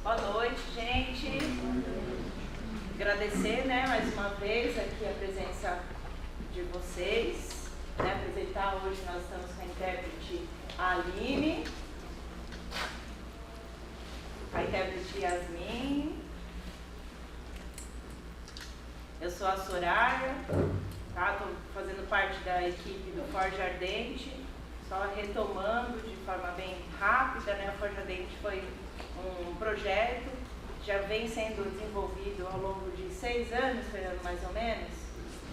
Boa noite, gente. Agradecer, mais uma vez aqui a presença de vocês. Apresentar hoje, nós estamos com a intérprete Aline, a intérprete Yasmin. Eu sou a Soraya, tá? Estou fazendo parte da equipe do Forja Ardente. Só retomando de forma bem rápida, o Forja Ardente foi um projeto que já vem sendo desenvolvido ao longo de 6 anos, Fernando, mais ou menos?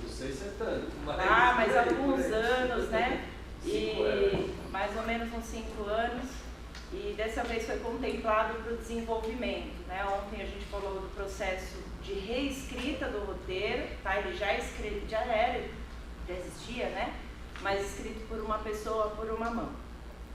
Não sei se é tanto, mas... mas alguns anos, E mais ou menos uns 5 anos. E dessa vez foi contemplado para o desenvolvimento, Ontem a gente falou do processo de reescrita do roteiro, tá? Ele já existia, mas escrito por uma pessoa, por uma mão,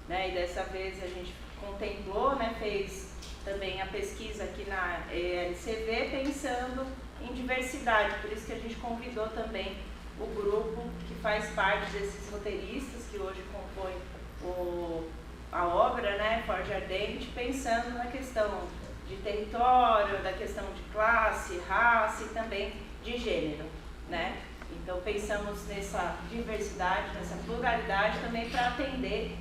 E dessa vez a gente contemplou, fez também a pesquisa aqui na LCV, pensando em diversidade, por isso que a gente convidou também o grupo que faz parte desses roteiristas, que hoje compõem a obra, Forja Ardente, pensando na questão de território, da questão de classe, raça e também de gênero, Então pensamos nessa diversidade, nessa pluralidade também para atender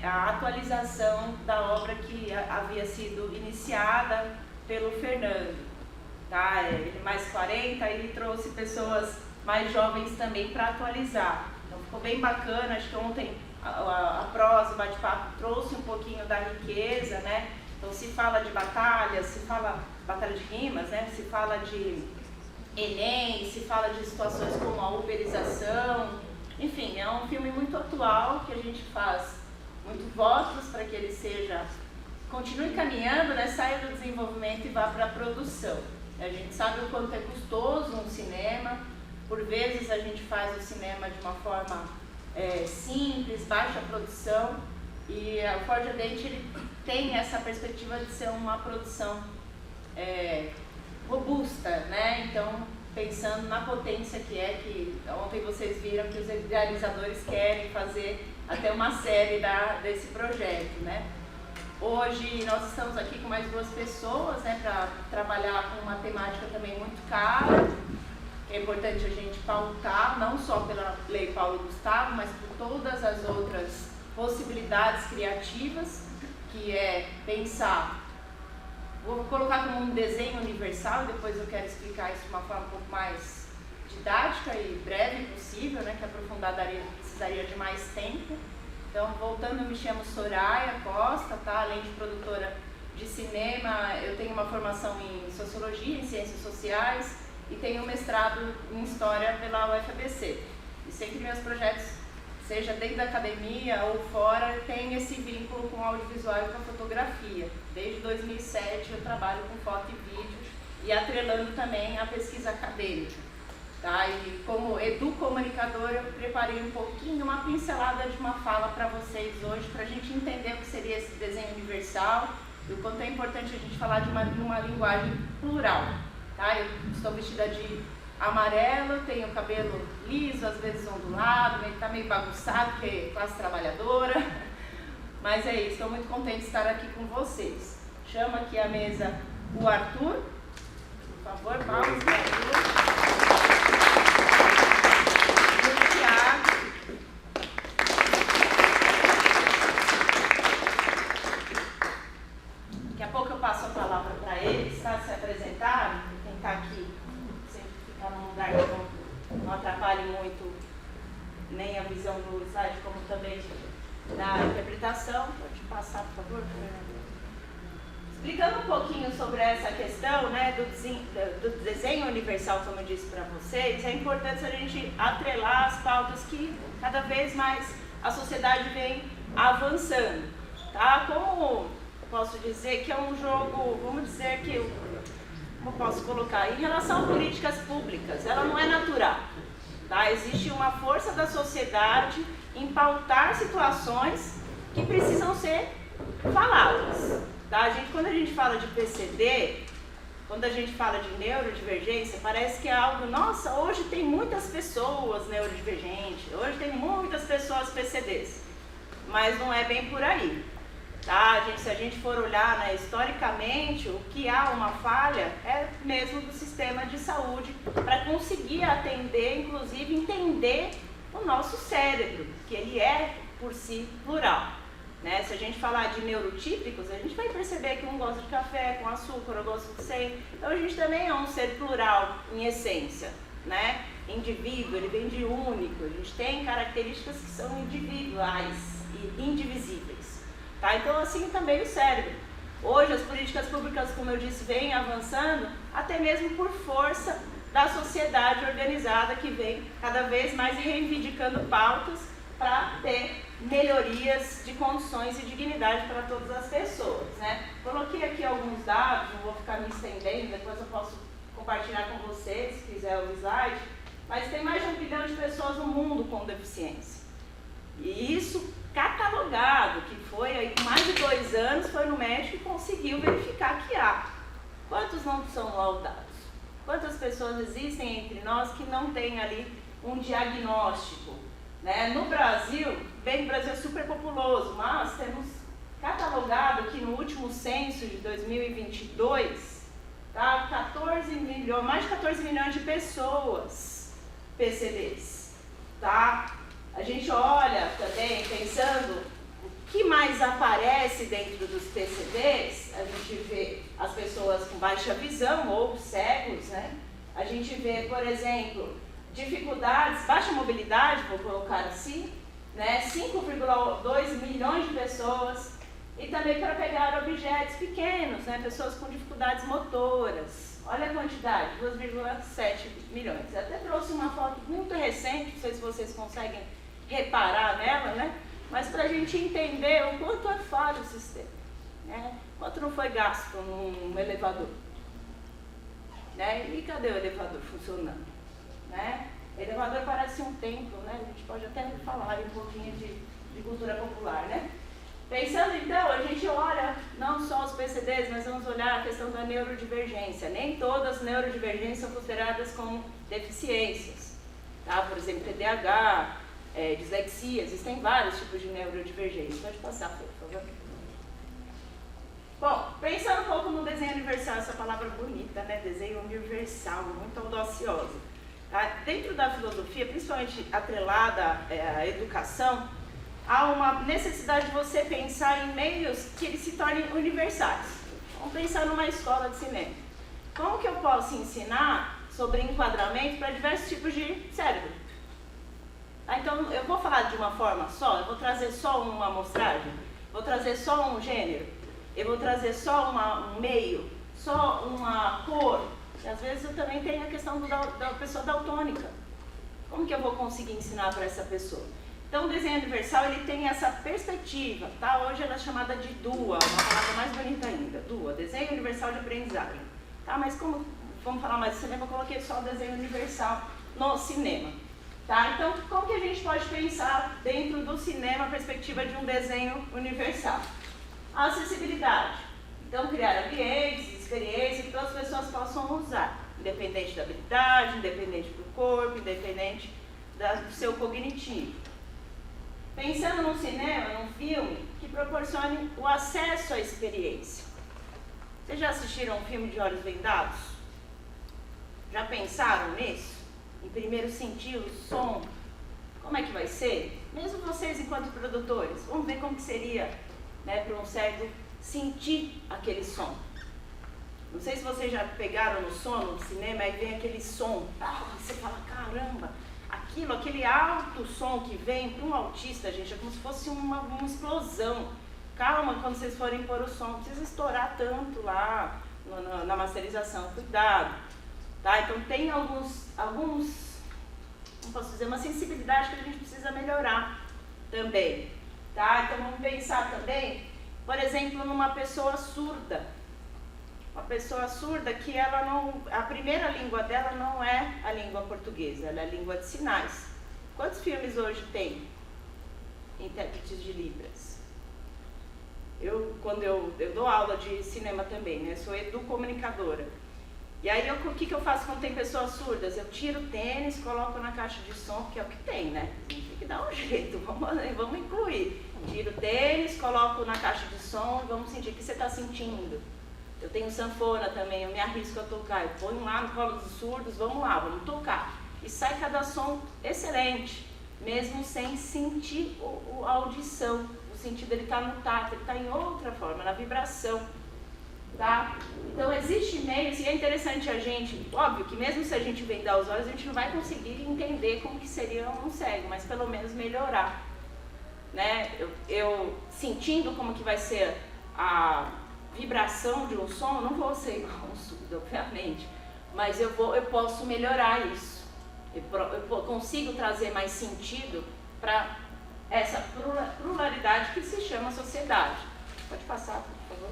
a atualização da obra que havia sido iniciada pelo Fernando, tá? Ele mais 40 e trouxe pessoas mais jovens também para atualizar. Então ficou bem bacana, acho que ontem a prosa, o bate-papo trouxe um pouquinho da riqueza, Então se fala de batalha, se fala batalha de rimas, se fala de Enem, se fala de situações como a uberização, enfim, é um filme muito atual que a gente faz muito votos para que ele continue caminhando, saia do desenvolvimento e vá para a produção. A gente sabe o quanto é custoso um cinema, por vezes a gente faz o cinema de uma forma simples, baixa produção, e o Forja Ardente ele tem essa perspectiva de ser uma produção robusta, Então, pensando na potência que ontem vocês viram que os idealizadores querem fazer até uma série desse projeto, Hoje nós estamos aqui com mais 2 pessoas, para trabalhar com uma temática também muito cara. É importante a gente pautar, não só pela Lei Paulo Gustavo, mas por todas as outras possibilidades criativas, que é pensar. Vou colocar como um desenho universal e depois eu quero explicar isso de uma forma um pouco mais didática e breve possível, que aprofundar precisaria de mais tempo. Então, voltando, eu me chamo Soraya Costa, tá? Além de produtora de cinema, eu tenho uma formação em Sociologia, em Ciências Sociais e tenho um mestrado em História pela UFABC. E sempre meus projetos, seja dentro da academia ou fora, tem esse vínculo com o audiovisual e com a fotografia. Desde 2007 eu trabalho com foto e vídeo e atrelando também a pesquisa acadêmica. Tá? E como educomunicadora eu preparei um pouquinho, uma pincelada de uma fala para vocês hoje, para a gente entender o que seria esse desenho universal e o quanto é importante a gente falar de uma linguagem plural. Tá? Eu estou vestida de amarelo, tenho o cabelo liso, às vezes ondulado, ele está meio bagunçado, porque é classe trabalhadora, mas é isso, estou muito contente de estar aqui com vocês. Chamo aqui à mesa o Arthur, por favor, palmas para o Arthur. E o Thiago. Daqui a pouco eu passo a palavra para eles, tá? Se apresentarem, quem está aqui num lugar que não atrapalhe muito nem a visão do slide, como também da interpretação. Pode passar, por favor, Fernando. Explicando um pouquinho sobre essa questão do desenho universal, como eu disse para vocês, é importante a gente atrelar as pautas que cada vez mais a sociedade vem avançando. Tá? Como posso dizer que é um jogo, vamos dizer que como posso colocar, em relação a políticas públicas, ela não é natural, tá? Existe uma força da sociedade em pautar situações que precisam ser faladas, tá? Quando a gente fala de PCD, quando a gente fala de neurodivergência, parece que é algo, nossa, hoje tem muitas pessoas neurodivergentes, hoje tem muitas pessoas PCDs, mas não é bem por aí. Tá? Se a gente for olhar, né, historicamente, o que há uma falha é mesmo do sistema de saúde para conseguir atender, inclusive entender o nosso cérebro, que ele é, por si, plural. Né? Se a gente falar de neurotípicos, a gente vai perceber que um gosta de café com açúcar, eu gosto de sem. Então a gente também é um ser plural em essência. Né? Indivíduo, ele vem de único, a gente tem características que são individuais e indivisíveis. Tá? Então assim também o cérebro. Hoje as políticas públicas, como eu disse, vêm avançando, até mesmo por força da sociedade organizada que vem cada vez mais reivindicando pautas para ter melhorias de condições e dignidade para todas as pessoas. Né? Coloquei aqui alguns dados, não vou ficar me estendendo, depois eu posso compartilhar com vocês, se quiser o slide, mas tem mais de 1 bilhão de pessoas no mundo com deficiência. E isso catalogado, que foi aí com mais de 2 anos, foi no médico e conseguiu verificar que há. Quantos não são laudados? Quantas pessoas existem entre nós que não têm ali um diagnóstico? Né? No Brasil, bem, o Brasil é super populoso, mas temos catalogado que no último censo de 2022, tá, mais de 14 milhões de pessoas PCDs. Tá? A gente olha também, pensando, o que mais aparece dentro dos PCDs, a gente vê as pessoas com baixa visão ou cegos, né? A gente vê, por exemplo, dificuldades, baixa mobilidade, vou colocar assim, né? 5,2 milhões de pessoas, e também para pegar objetos pequenos, né? Pessoas com dificuldades motoras. Olha a quantidade, 2,7 milhões. Eu até trouxe uma foto muito recente, não sei se vocês conseguem reparar nela, né? Mas para a gente entender o quanto é falho o sistema, né? Quanto não foi gasto num elevador, né? E cadê o elevador funcionando, né? Elevador parece um templo, né? A gente pode até falar aí um pouquinho de cultura popular, né? Pensando então, a gente olha não só os PCDs, mas vamos olhar a questão da neurodivergência. Nem todas as neurodivergências são consideradas como deficiências, tá? Por exemplo, TDAH, dislexia, existem vários tipos de neurodivergência. Pode passar, por favor. Bom, pensando um pouco no desenho universal, essa palavra bonita, né? Desenho universal, muito audaciosa. Tá? Dentro da filosofia, principalmente atrelada à educação, há uma necessidade de você pensar em meios que eles se tornem universais. Vamos pensar numa escola de cinema. Como que eu posso ensinar sobre enquadramento para diversos tipos de cérebro? Então, eu vou falar de uma forma só, eu vou trazer só uma amostragem, vou trazer só um gênero, eu vou trazer só um meio, só uma cor. E às vezes eu também tenho a questão da pessoa daltônica. Como que eu vou conseguir ensinar para essa pessoa? Então, o desenho universal, ele tem essa perspectiva, tá? Hoje ela é chamada de DUA, uma palavra mais bonita ainda, DUA, Desenho Universal de Aprendizagem. Tá? Mas como vamos falar mais de cinema, eu coloquei só o desenho universal no cinema. Tá? Então, como que a gente pode pensar dentro do cinema a perspectiva de um desenho universal? A acessibilidade. Então, criar ambientes, experiências que todas as pessoas possam usar, independente da habilidade, independente do corpo, independente do seu cognitivo. Pensando num cinema, num filme, que proporcione o acesso à experiência. Vocês já assistiram um filme de olhos vendados? Já pensaram nisso? Em primeiro sentir o som? Como é que vai ser? Mesmo vocês enquanto produtores, vamos ver como que seria, né, para um cego sentir aquele som. Não sei se vocês já pegaram no sono do cinema e vem aquele som, você fala, caramba, aquele alto som que vem para um autista, gente, é como se fosse uma explosão. Calma quando vocês forem pôr o som, não precisa estourar tanto lá na masterização, cuidado. Tá? Então tem alguns, não posso dizer, uma sensibilidade que a gente precisa melhorar também. Tá? Então vamos pensar também, por exemplo, numa pessoa surda. Uma pessoa surda que ela não, a primeira língua dela não é a língua portuguesa, ela é a língua de sinais. Quantos filmes hoje tem intérpretes de Libras? Quando eu dou aula de cinema também, né? Sou educomunicadora. E aí, o que eu faço quando tem pessoas surdas? Eu tiro o tênis, coloco na caixa de som, que é o que tem, né? Tem que dar um jeito, vamos incluir. Tiro o tênis, coloco na caixa de som e vamos sentir o que você está sentindo. Eu tenho sanfona também, eu me arrisco a tocar. Eu ponho lá no colo dos surdos, vamos lá, vamos tocar. E sai cada som excelente, mesmo sem sentir a audição. O sentido ele está no tato, ele está em outra forma, na vibração. Tá? Então existe meios, e é interessante a gente, óbvio que mesmo se a gente vendar os olhos, a gente não vai conseguir entender como que seria um cego, mas pelo menos melhorar. Né? Eu sentindo como que vai ser a vibração de um som, eu não vou ser igual um surdo, obviamente, mas eu posso melhorar isso. Eu consigo trazer mais sentido para essa pluralidade que se chama sociedade. Pode passar, por favor.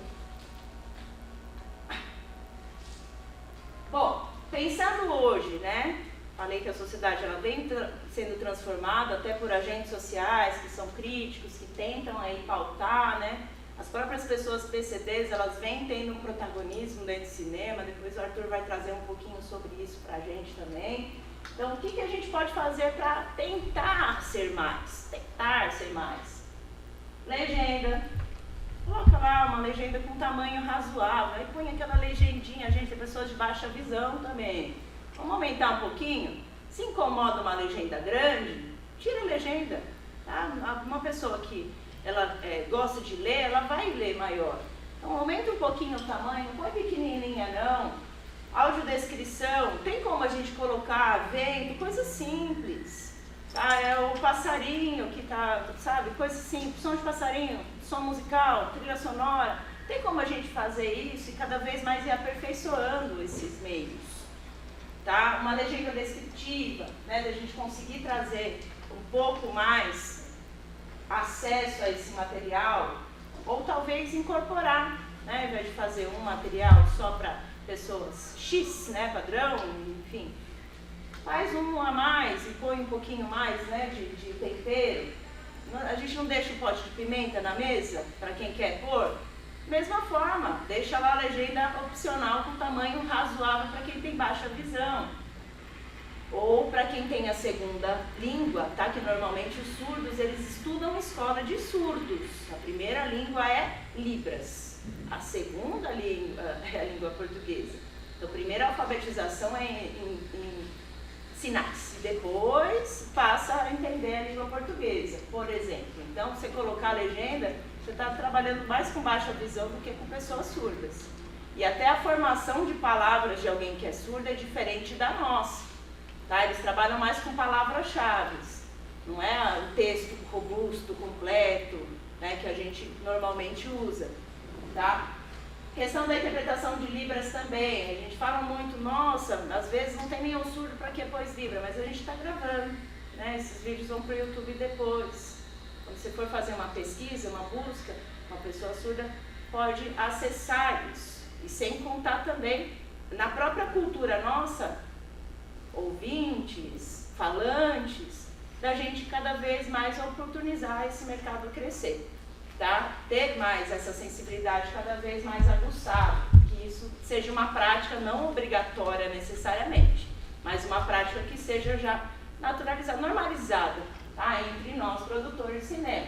Bom, pensando hoje, né? Falei que a sociedade ela vem sendo transformada até por agentes sociais que são críticos, que tentam aí pautar, né? As próprias pessoas PCDs, elas vêm tendo um protagonismo dentro do cinema, depois o Arthur vai trazer um pouquinho sobre isso pra gente também. Então, o que a gente pode fazer para tentar ser mais? Tentar ser mais. Legenda. Coloca lá uma legenda com tamanho razoável, aí põe aquela legendinha, gente, tem pessoas de baixa visão também. Vamos aumentar um pouquinho? Se incomoda uma legenda grande, tira a legenda. Tá? Uma pessoa que ela gosta de ler, ela vai ler maior. Então aumenta um pouquinho o tamanho, não põe pequenininha não. Audiodescrição, tem como a gente colocar vento, coisa simples. Tá? É o passarinho que tá, sabe, coisa simples, som de passarinho, som musical, trilha sonora. Tem como a gente fazer isso e cada vez mais ir aperfeiçoando esses meios. Tá? Uma legenda descritiva, né, da gente conseguir trazer um pouco mais acesso a esse material, ou talvez incorporar, né, ao invés de fazer um material só para pessoas X, né, padrão, enfim, faz um a mais e põe um pouquinho mais, né, de tempero. A gente não deixa o pote de pimenta na mesa para quem quer pôr? Mesma forma, deixa lá a legenda opcional com tamanho razoável para quem tem baixa visão. Ou para quem tem a segunda língua, tá? Que normalmente os surdos, eles estudam escola de surdos. A primeira língua é Libras. A segunda língua é a língua portuguesa. Então, a primeira alfabetização é em sinais. Depois passa a entender a língua portuguesa, por exemplo. Então, você colocar a legenda, você está trabalhando mais com baixa visão do que com pessoas surdas. E até a formação de palavras de alguém que é surdo é diferente da nossa. Tá? Eles trabalham mais com palavras-chave. Não é o texto robusto, completo, né, que a gente normalmente usa. Tá? Questão da interpretação de Libras também. A gente fala muito, nossa, às vezes não tem nenhum surdo para que pôs Libra, mas a gente está gravando. Né? Esses vídeos vão para o YouTube depois. Quando você for fazer uma pesquisa, uma busca, uma pessoa surda pode acessar isso. E sem contar também, na própria cultura nossa, ouvintes, falantes, da gente cada vez mais oportunizar esse mercado crescer. Tá? Ter mais essa sensibilidade cada vez mais aguçada, que isso seja uma prática não obrigatória necessariamente, mas uma prática que seja já naturalizada, normalizada, tá? Entre nós produtores de cinema.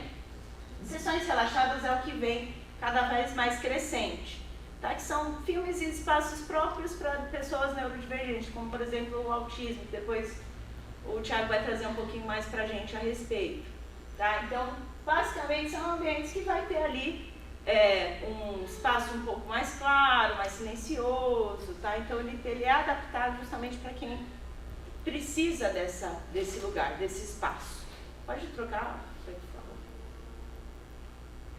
Sessões relaxadas é o que vem cada vez mais crescente, tá? Que são filmes e espaços próprios para pessoas neurodivergentes, como por exemplo o autismo, que depois o Thiago vai trazer um pouquinho mais para a gente a respeito. Tá? Então, basicamente são ambientes que vai ter ali um espaço um pouco mais claro, mais silencioso, tá? Então ele é adaptado justamente para quem precisa desse lugar, desse espaço. Pode trocar, por favor.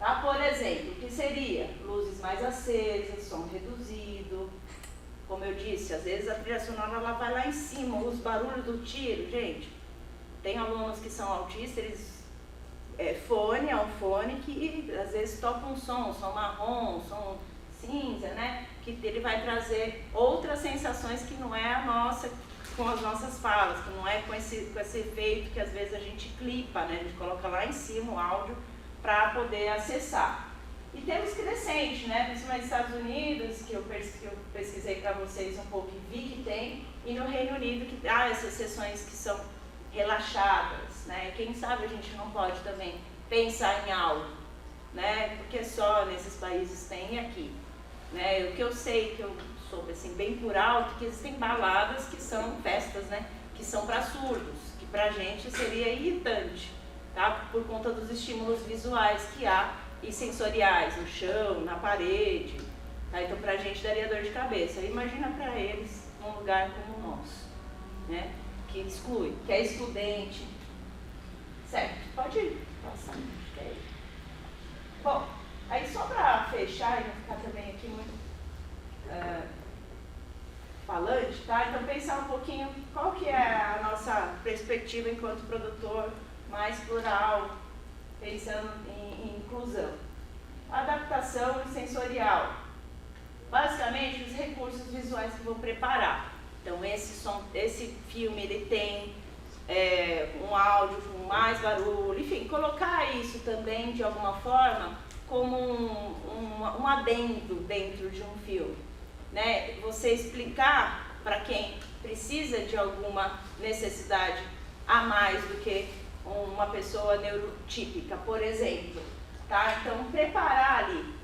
Tá? Por exemplo, o que seria? Luzes mais acesas, som reduzido. Como eu disse, às vezes a trilha sonora ela vai lá em cima, os barulhos do tiro, gente. Tem alunos que são autistas, eles fone, é um fone que às vezes toca um som marrom, um som cinza, né? Que ele vai trazer outras sensações que não é a nossa, com as nossas falas, que não é com esse efeito que às vezes a gente clipa, né? A gente coloca lá em cima o áudio para poder acessar. E temos crescente, né? Principalmente nos Estados Unidos, que eu pesquisei para vocês um pouco e vi que tem, e no Reino Unido que há essas sessões que são relaxadas, né? Quem sabe a gente não pode também pensar em algo, né? Porque só nesses países tem e aqui, né? O que eu sei, que eu soube assim bem por alto, que existem baladas que são festas, né? Que são para surdos, que para a gente seria irritante, tá? Por conta dos estímulos visuais que há e sensoriais, no chão, na parede, tá? Então para a gente daria dor de cabeça. Imagina para eles num lugar como o nosso, né? Que exclui, que é excludente, certo? Pode ir, passar. Bom, aí só para fechar e não ficar também aqui muito falante, tá? Então pensar um pouquinho qual que é a nossa perspectiva enquanto produtor mais plural, pensando em inclusão. Adaptação sensorial. Basicamente, os recursos visuais que vou preparar. Então, esse filme ele tem um áudio com mais barulho, enfim, colocar isso também de alguma forma como um adendo dentro de um filme, né? Você explicar para quem precisa de alguma necessidade a mais do que uma pessoa neurotípica, por exemplo, tá? Então, preparar ali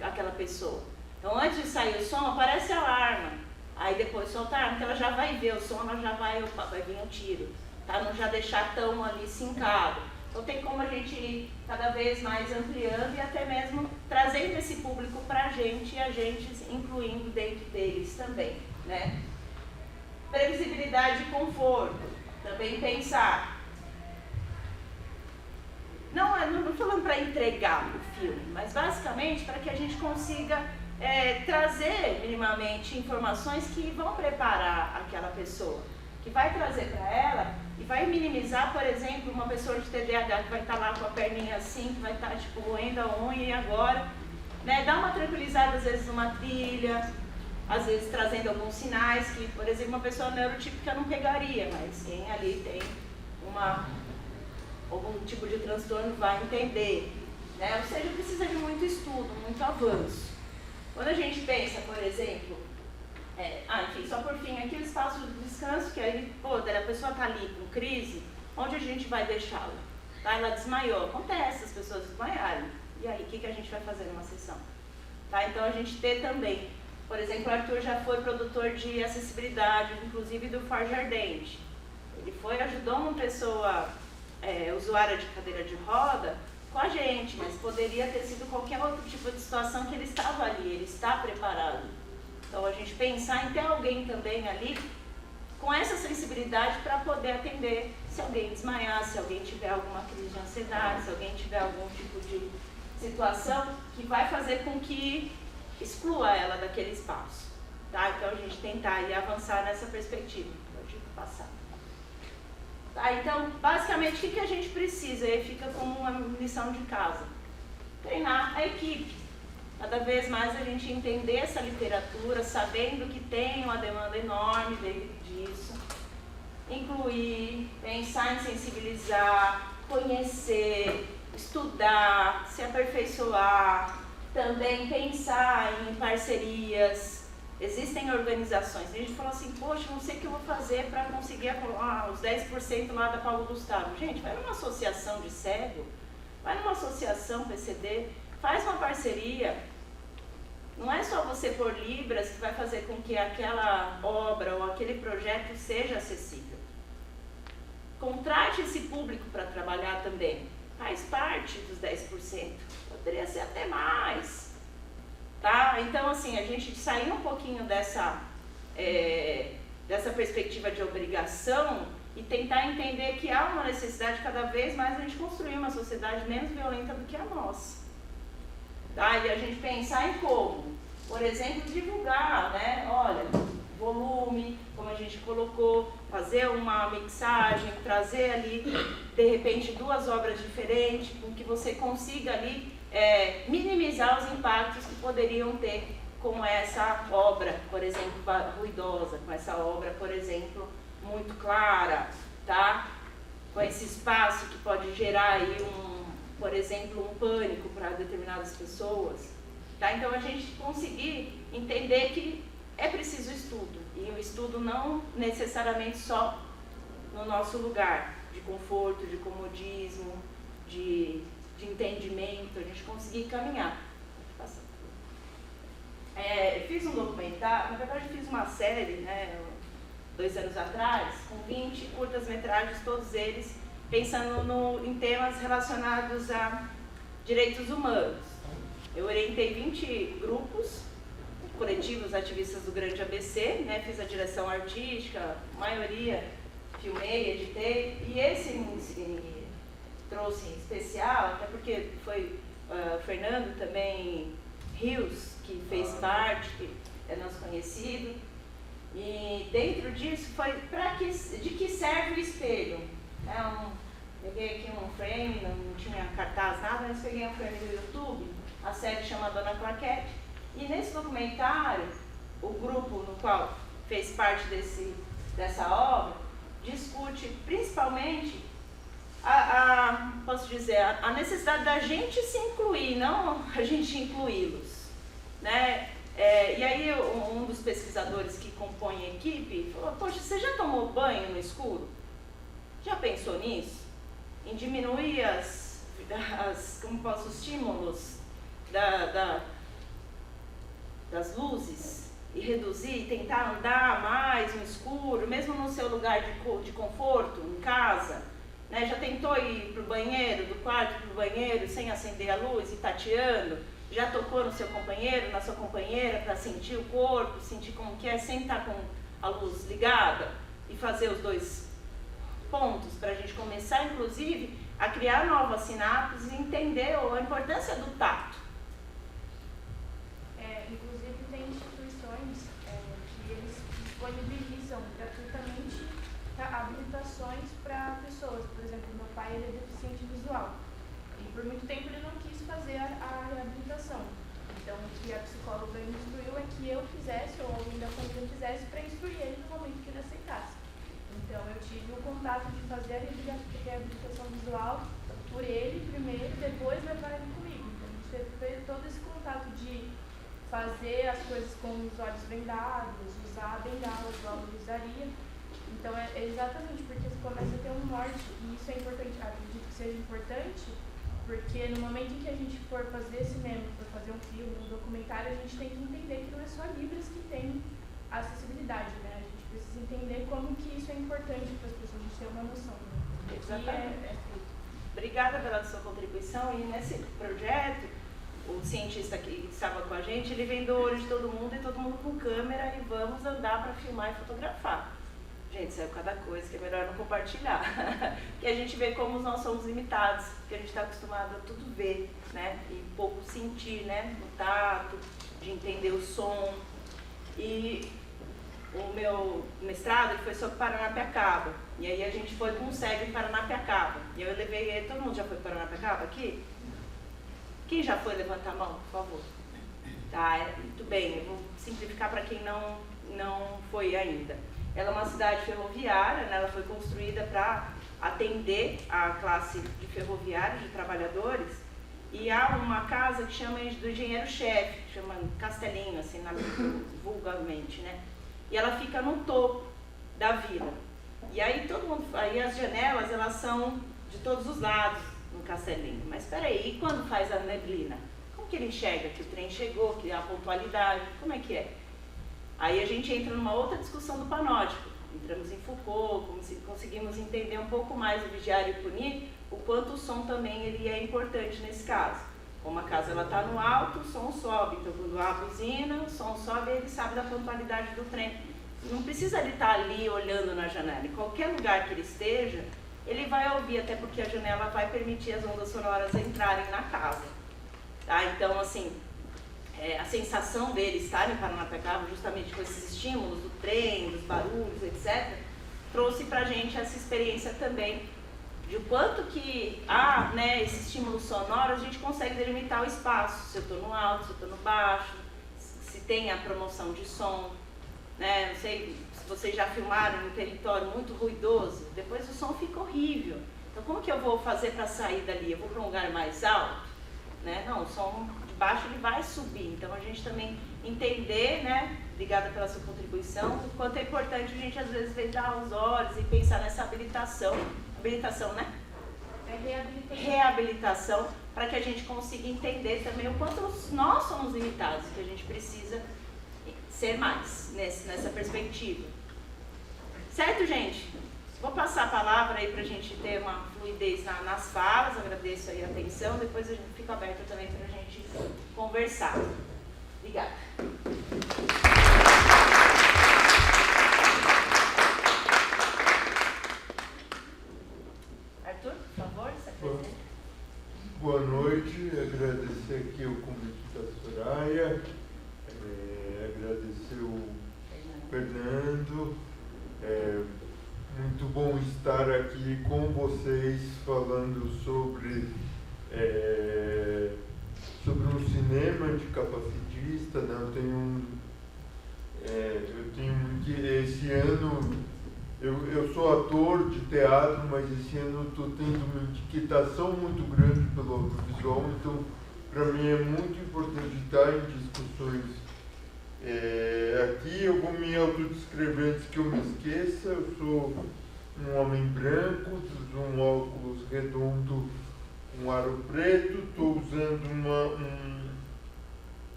aquela pessoa. Então, antes de sair o som, aparece a alarma. Aí depois soltar a arma, que ela já vai ver o som, ela já vai vir um tiro, tá? Não já deixar tão ali sincado. Então tem como a gente ir cada vez mais ampliando e até mesmo trazendo esse público para a gente e a gente incluindo dentro deles também, né? Previsibilidade e conforto. Também pensar. Não estou falando para entregar o filme, mas basicamente para que a gente consiga trazer minimamente informações que vão preparar aquela pessoa, que vai trazer para ela e vai minimizar, por exemplo, uma pessoa de TDAH que vai estar lá com a perninha assim, que vai estar tipo roendo a unha e agora, né, dá uma tranquilizada às vezes numa trilha, às vezes trazendo alguns sinais que, por exemplo, uma pessoa neurotípica não pegaria, mas quem ali tem algum tipo de transtorno vai entender, né? Ou seja, precisa de muito estudo, muito avanço. Quando a gente pensa, por exemplo, enfim, só por fim, aqui o espaço de descanso, que aí, a pessoa está ali com crise, onde a gente vai deixá-la? Tá? Ela desmaiou, acontece as pessoas desmaiarem, e aí, o que a gente vai fazer numa sessão? Tá? Então, a gente ter também, por exemplo, o Arthur já foi produtor de acessibilidade, inclusive do Forge Ardente. Ele ajudou uma pessoa usuária de cadeira de roda, com a gente, mas poderia ter sido qualquer outro tipo de situação que ele estava ali, ele está preparado. Então a gente pensar em ter alguém também ali com essa sensibilidade para poder atender se alguém desmaiar, se alguém tiver alguma crise de ansiedade, se alguém tiver algum tipo de situação que vai fazer com que exclua ela daquele espaço. Tá? Então a gente tentar ir avançar nessa perspectiva. Pode passar. Tá, então, basicamente, o que a gente precisa? E fica como uma lição de casa. Treinar a equipe. Cada vez mais a gente entender essa literatura, sabendo que tem uma demanda enorme dentro disso. Incluir, pensar em sensibilizar, conhecer, estudar, se aperfeiçoar. Também pensar em parcerias. Existem organizações, a gente falou assim, poxa, não sei o que eu vou fazer para conseguir os 10% lá da Paulo Gustavo. Gente, vai numa associação de cego, vai numa associação PCD, faz uma parceria. Não é só você pôr libras que vai fazer com que aquela obra ou aquele projeto seja acessível. Contrate esse público para trabalhar também. Faz parte dos 10%, poderia ser até mais. Tá? Então, assim, a gente sair um pouquinho dessa perspectiva de obrigação e tentar entender que há uma necessidade cada vez mais a gente construir uma sociedade menos violenta do que a nossa. Tá? E a gente pensar em como, por exemplo, divulgar, né? Olha, volume, como a gente colocou, fazer uma mixagem, trazer ali, de repente, 2 obras diferentes, com que você consiga ali minimizar os impactos que poderiam ter com essa obra, por exemplo, ruidosa, com essa obra, por exemplo, muito clara, tá? Com esse espaço que pode gerar aí por exemplo, um pânico para determinadas pessoas. Tá? Então, a gente conseguir entender que é preciso estudo, e o estudo não necessariamente só no nosso lugar de conforto, de comodismo, de entendimento, a gente conseguir caminhar. Fiz um documentário, na verdade fiz uma série, né, 2 anos atrás, com 20 curtas-metragens, todos eles pensando em temas relacionados a direitos humanos. Eu orientei 20 grupos, coletivos ativistas do Grande ABC, né, fiz a direção artística, a maioria filmei, editei, e esse trouxe em especial, até porque foi Fernando também Rios, que fez parte, que é nosso conhecido, e dentro disso foi de que serve o espelho. Peguei aqui um frame, não tinha cartaz, nada, mas peguei um frame do YouTube, a série chama Dona Claquete, e nesse documentário, o grupo no qual fez parte dessa obra, discute principalmente posso dizer, a necessidade da gente se incluir, não a gente incluí-los, né? E aí um dos pesquisadores que compõe a equipe falou, poxa, você já tomou banho no escuro? Já pensou nisso? Em diminuir os estímulos das luzes e reduzir, tentar andar mais no escuro, mesmo no seu lugar de conforto, em casa, né? Já tentou ir para o banheiro, do quarto para o banheiro, sem acender a luz e tateando? Já tocou no seu companheiro, na sua companheira, para sentir o corpo, sentir como que é, sem estar com a luz ligada? E fazer os 2 pontos, para a gente começar, inclusive, a criar novas sinapses e entender a importância do tato. Inclusive, tem instituições que eles disponibilizam gratuitamente habilitações para pessoas. Por exemplo, meu pai ele é deficiente visual e por muito tempo ele não quis fazer a reabilitação. Então, o que a psicóloga me instruiu é que eu fizesse, ou alguém da família fizesse, para instruir ele no momento que ele aceitasse. Então, eu tive o contato de fazer a reabilitação visual por ele primeiro, depois levar ele comigo. Então, a gente teve todo esse contato de fazer as coisas com os olhos vendados, usar a bengala igual eu usaria. Então, é exatamente porque você começa a ter um norte, e isso é importante, acredito que seja importante, porque no momento em que a gente for fazer cinema, for fazer um filme, um documentário, a gente tem que entender que não é só Libras que tem acessibilidade, né? A gente precisa entender como que isso é importante para as pessoas, a gente ter uma noção. Né? Exatamente. Obrigada pela sua contribuição, e nesse projeto, o cientista que estava com a gente, ele vem do olho de todo mundo e todo mundo com câmera, e vamos andar para filmar e fotografar. Gente, saiu cada coisa que é melhor não compartilhar. Que a gente vê como nós somos limitados, porque a gente está acostumado a tudo ver, né? E pouco sentir, né? No tato, de entender o som. E o meu mestrado ele foi sobre Paranapiacaba. E aí a gente foi com o SEG em Paranapiacaba. E eu levei ele, todo mundo já foi para Paranapiacaba aqui? Quem já foi? Levanta a mão, por favor. Tá, muito bem, eu vou simplificar para quem não foi ainda. Ela é uma cidade ferroviária, né? Ela foi construída para atender a classe de ferroviários, de trabalhadores, e há uma casa que chama do engenheiro-chefe, chama Castelinho, assim, vulgarmente, né? E ela fica no topo da vila. E aí aí as janelas, elas são de todos os lados no Castelinho. Mas espera aí, e quando faz a neblina? Como que ele enxerga que o trem chegou, que a pontualidade, como é que é? Aí a gente entra numa outra discussão do panóptico. Entramos em Foucault, conseguimos entender um pouco mais o vigiar e punir, o quanto o som também ele é importante nesse caso. Como a casa está no alto, o som sobe. Então, quando há a buzina, o som sobe e ele sabe da pontualidade do trem. Não precisa ele estar ali olhando na janela. Em qualquer lugar que ele esteja, ele vai ouvir, até porque a janela vai permitir as ondas sonoras entrarem na casa. Tá? Então, assim, a sensação dele estar em Paranapiacaba, justamente com esses estímulos do trem, dos barulhos, etc., trouxe para a gente essa experiência também de o quanto que há, né, esse estímulo sonoro, a gente consegue delimitar o espaço, se eu estou no alto, se eu estou no baixo, se tem a promoção de som, né? Não sei se vocês já filmaram em um território muito ruidoso, depois o som fica horrível. Então, como que eu vou fazer para sair dali? Eu vou para um lugar mais alto? Né? Não, o som de baixo ele vai subir. Então, a gente também entender, né, obrigada pela sua contribuição, o quanto é importante a gente, às vezes, vedar os olhos e pensar nessa habilitação, né? Reabilitação, para que a gente consiga entender também o quanto nós somos limitados, que a gente precisa ser mais nessa perspectiva. Certo, gente? Vou passar a palavra aí para a gente ter uma fluidez nas falas, agradeço aí a atenção, depois a gente fica aberto também para a gente conversar. Obrigada. Arthur, por favor, se apresente. Boa noite, agradecer aqui o convite da Soraya, agradecer o Fernando. Muito bom estar aqui com vocês falando sobre um cinema de capacitista, né? Esse ano eu sou ator de teatro, mas esse ano eu estou tendo uma inquietação muito grande pelo audiovisual, então para mim é muito importante estar em discussões aqui. Eu vou me autodescrever antes que eu me esqueça. Eu sou um homem branco, uso um óculos redondo, um aro preto, estou usando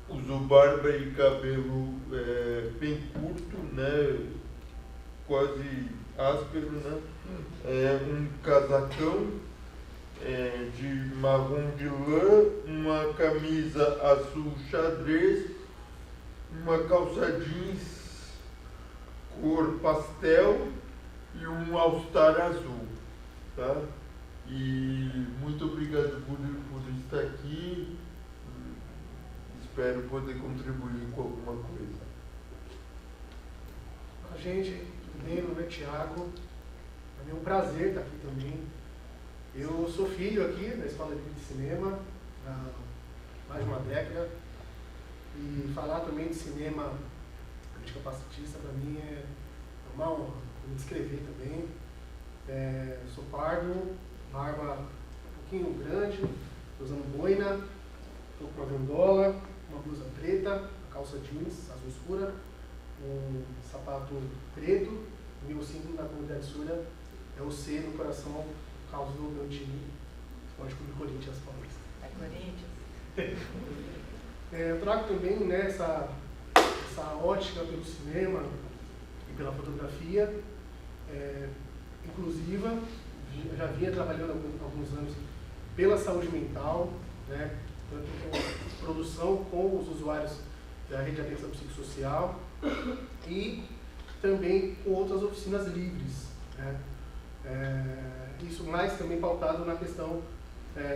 uso barba e cabelo bem curto, né? Quase áspero, né? Um casacão de marrom de lã, uma camisa azul xadrez, uma calça jeans cor pastel e um all-star azul, tá? E muito obrigado por estar aqui, espero poder contribuir com alguma coisa. Gente, tudo bem? Meu nome é Thiago, é um prazer estar aqui também. Eu sou filho aqui da Escola de Cinema há mais de uma década. E falar também de cinema de capacitista para mim é uma honra. Me descrever também. Sou pardo, barba um pouquinho grande, estou usando boina, estou com uma gandola, uma blusa preta, uma calça jeans azul escura, um sapato preto. O meu símbolo da comunidade sura é o C no coração, por causa do meu time, Esporte Clube Corinthians Paulista. É Corinthians. Eu trago também, né, essa ótica pelo cinema e pela fotografia inclusiva. Já vinha trabalhando há alguns anos pela saúde mental, né, tanto com produção com os usuários da rede de atenção psicossocial e também com outras oficinas livres, né. Isso mais também pautado na questão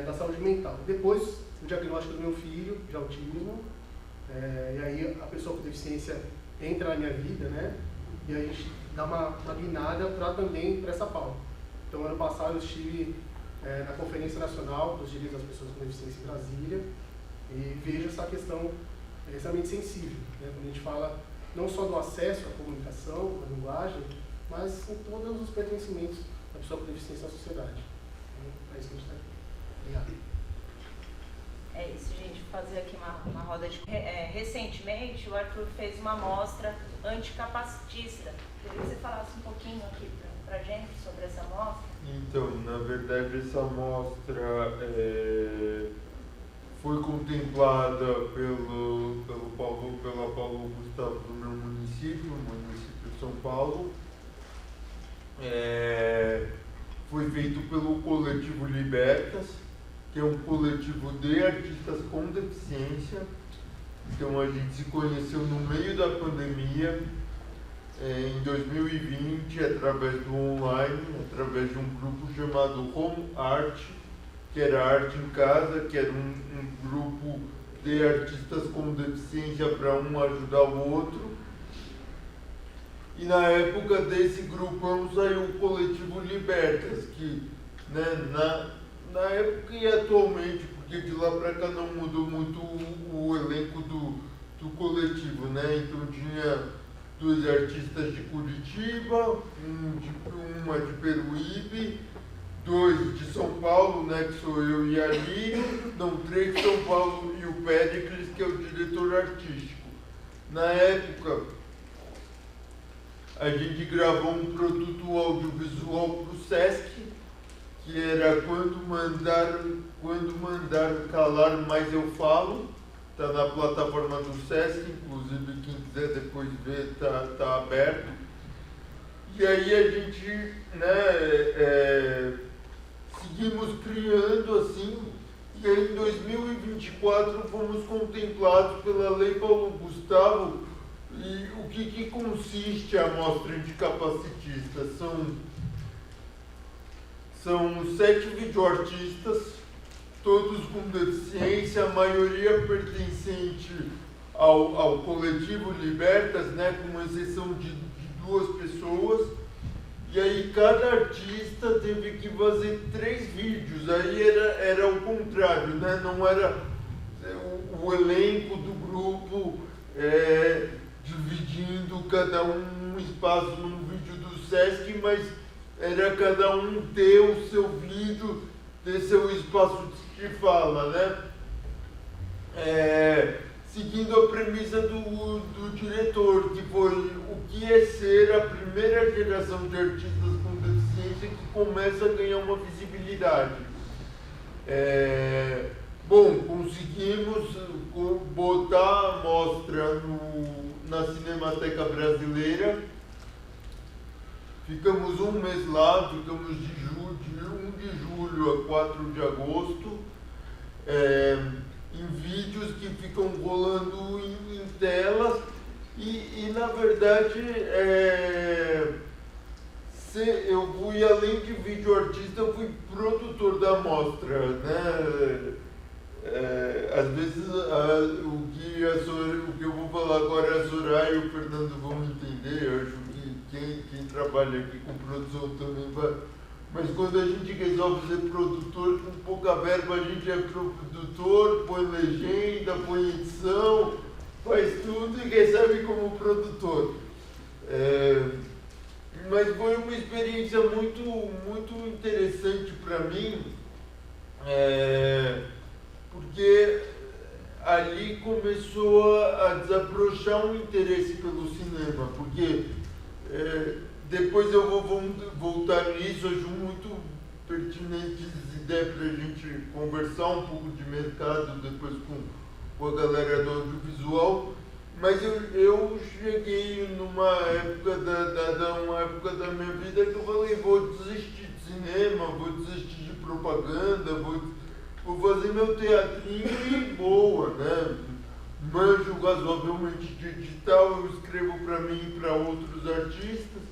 da saúde mental. Depois, o diagnóstico do meu filho de autismo, e aí a pessoa com deficiência entra na minha vida, né? E aí a gente dá uma guinada para essa pauta. Então, ano passado eu estive na Conferência Nacional dos Direitos das Pessoas com Deficiência em Brasília e vejo essa questão extremamente sensível, né? Quando a gente fala não só do acesso à comunicação, à linguagem, mas em todos os pertencimentos da pessoa com deficiência à sociedade. É isso que a gente está aqui. Obrigado. É isso, gente. Vou fazer aqui uma roda de... recentemente, o Arthur fez uma mostra anticapacitista. Queria que você falasse um pouquinho aqui pra gente sobre essa mostra. Então, na verdade, essa mostra foi contemplada pela Paulo Gustavo do meu município, de São Paulo. Foi feito pelo coletivo Libertas, que é um coletivo de artistas com deficiência. Então a gente se conheceu no meio da pandemia, em 2020, através do online, através de um grupo chamado Home Art, que era Arte em Casa, que era um grupo de artistas com deficiência para um ajudar o outro. E na época desse grupão saiu o coletivo Libertas, que, né, na época e atualmente, porque de lá para cá não mudou muito o elenco do coletivo, né? Então tinha 2 artistas de Curitiba, uma de Peruíbe, 2 de São Paulo, né, que sou eu e a Lírio, não, 3 de São Paulo e o Péricles, que é o diretor artístico. Na época, a gente gravou um produto audiovisual para o Sesc, que era Quando Mandar Calar, Mas Eu Falo. Está na plataforma do Sesc, inclusive quem quiser depois ver, tá aberto. E aí a gente, né, seguimos criando assim, e aí em 2024 fomos contemplados pela Lei Paulo Gustavo. E o que consiste a Mostra Anticapacitista? São 7 videoartistas, todos com deficiência, a maioria pertencente ao coletivo Libertas, né, com exceção de 2 pessoas. E aí cada artista teve que fazer 3 vídeos, aí era o contrário, né? Não era o elenco do grupo dividindo cada um espaço num vídeo do Sesc, mas era cada um ter o seu vídeo, ter seu espaço de fala, né? Seguindo a premissa do diretor, que foi o que é ser a primeira geração de artistas com deficiência que começa a ganhar uma visibilidade. Bom, conseguimos botar a mostra na Cinemateca Brasileira. Ficamos um mês lá, ficamos de 1 de julho a 4 de agosto, em vídeos que ficam rolando em telas e na verdade, eu fui, além de videoartista, eu fui produtor da mostra, né? Às vezes o que eu vou falar agora, a Soraya e o Fernando vão entender, eu acho que quem trabalha aqui com produção também vai. Mas quando a gente resolve ser produtor, com pouca verba, a gente é produtor, põe legenda, põe edição, faz tudo e recebe como produtor. Mas foi uma experiência muito, muito interessante para mim, porque ali começou a desabrochar um interesse pelo cinema, porque depois eu vou voltar nisso, acho muito pertinente essa ideia para a gente conversar um pouco de mercado depois com a galera do audiovisual, mas eu cheguei numa época da minha vida que eu falei, vou desistir de cinema, vou desistir de propaganda, vou fazer meu teatrinho e boa, né? Manjo razoavelmente de digital, eu escrevo para mim e para outros artistas.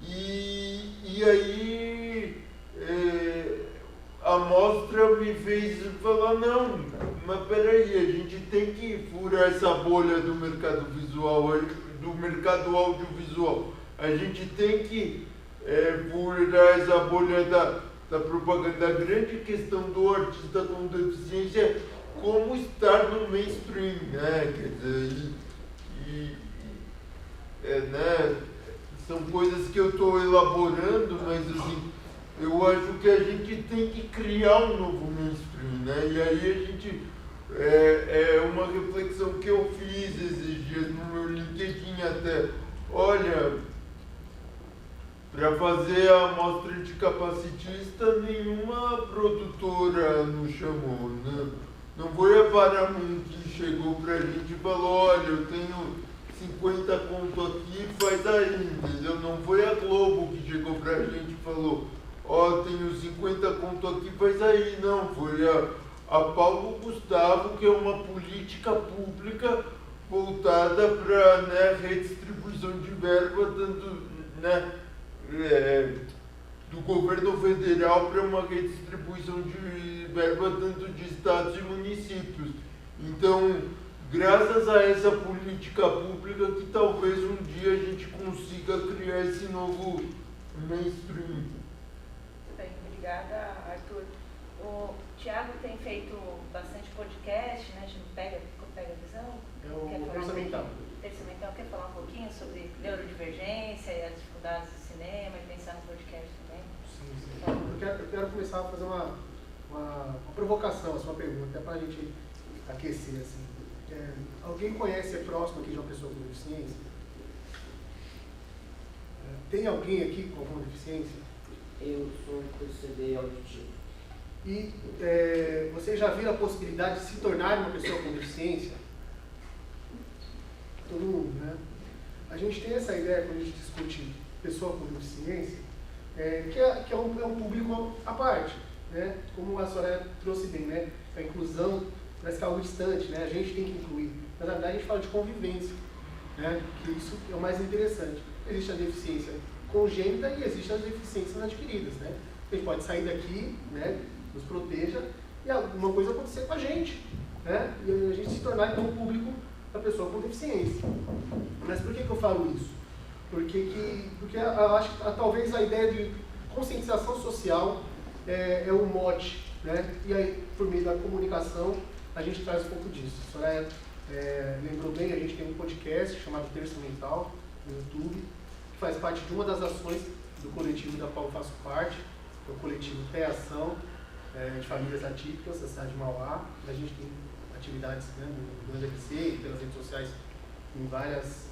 E aí a mostra me fez falar, não, mas peraí, a gente tem que furar essa bolha do mercado visual, do mercado audiovisual. A gente tem que furar essa bolha da propaganda. A grande questão do artista com deficiência é como estar no mainstream, né? Quer dizer, né? São coisas que eu estou elaborando, mas assim, eu acho que a gente tem que criar um novo mainstream, né? E aí a gente, uma reflexão que eu fiz esses dias no meu LinkedIn até, olha, para fazer a mostra anticapacitista, nenhuma produtora nos chamou, né? Não foi a Paramount que chegou para a gente e falou, olha, eu tenho 50 conto aqui, faz aí, entendeu? Não foi a Globo que chegou pra gente e falou, tenho 50 conto aqui, faz aí. Não, foi a Paulo Gustavo, que é uma política pública voltada para, né, redistribuição de verba, tanto, né, do governo federal para uma redistribuição de verba tanto de estados e municípios. Então, graças a essa política pública que talvez um dia a gente consiga criar esse novo mainstream. Muito bem, obrigada, Arthur. O Thiago tem feito bastante podcast, né? A gente pega a visão. É o Terça Mental. Terça Mental, quer falar um pouquinho sobre neurodivergência e as dificuldades do cinema e pensar no podcast também? Sim. eu quero começar a fazer uma provocação, a sua pergunta, até para a gente aquecer. Assim. Alguém conhece, é próximo aqui de uma pessoa com deficiência? Tem alguém aqui com alguma deficiência? Eu sou PCD auditivo. E vocês já viram a possibilidade de se tornar uma pessoa com deficiência? Todo mundo, né? A gente tem essa ideia, quando a gente discute pessoa com deficiência, que é um público à parte, né? Como a Soraya trouxe bem, né? A inclusão parece que é algo distante, né? A gente tem que incluir. Mas na verdade a gente fala de convivência, né? Que isso é o mais interessante. Existe a deficiência congênita e existe as deficiências adquiridas, né? A gente pode sair daqui, né? Nos proteja e alguma coisa acontecer com a gente, né? E a gente se tornar então um público da pessoa com deficiência. Mas por que eu falo isso? Porque eu acho que talvez a ideia de conscientização social é o mote, né? E aí, por meio da comunicação, a gente traz um pouco disso. A Soraya lembrou bem, a gente tem um podcast chamado Terço Mental, no YouTube, que faz parte de uma das ações do coletivo da qual eu faço parte, que é o coletivo Reação, de famílias atípicas da cidade de Mauá. A gente tem atividades, né, no NFC e pelas redes sociais em várias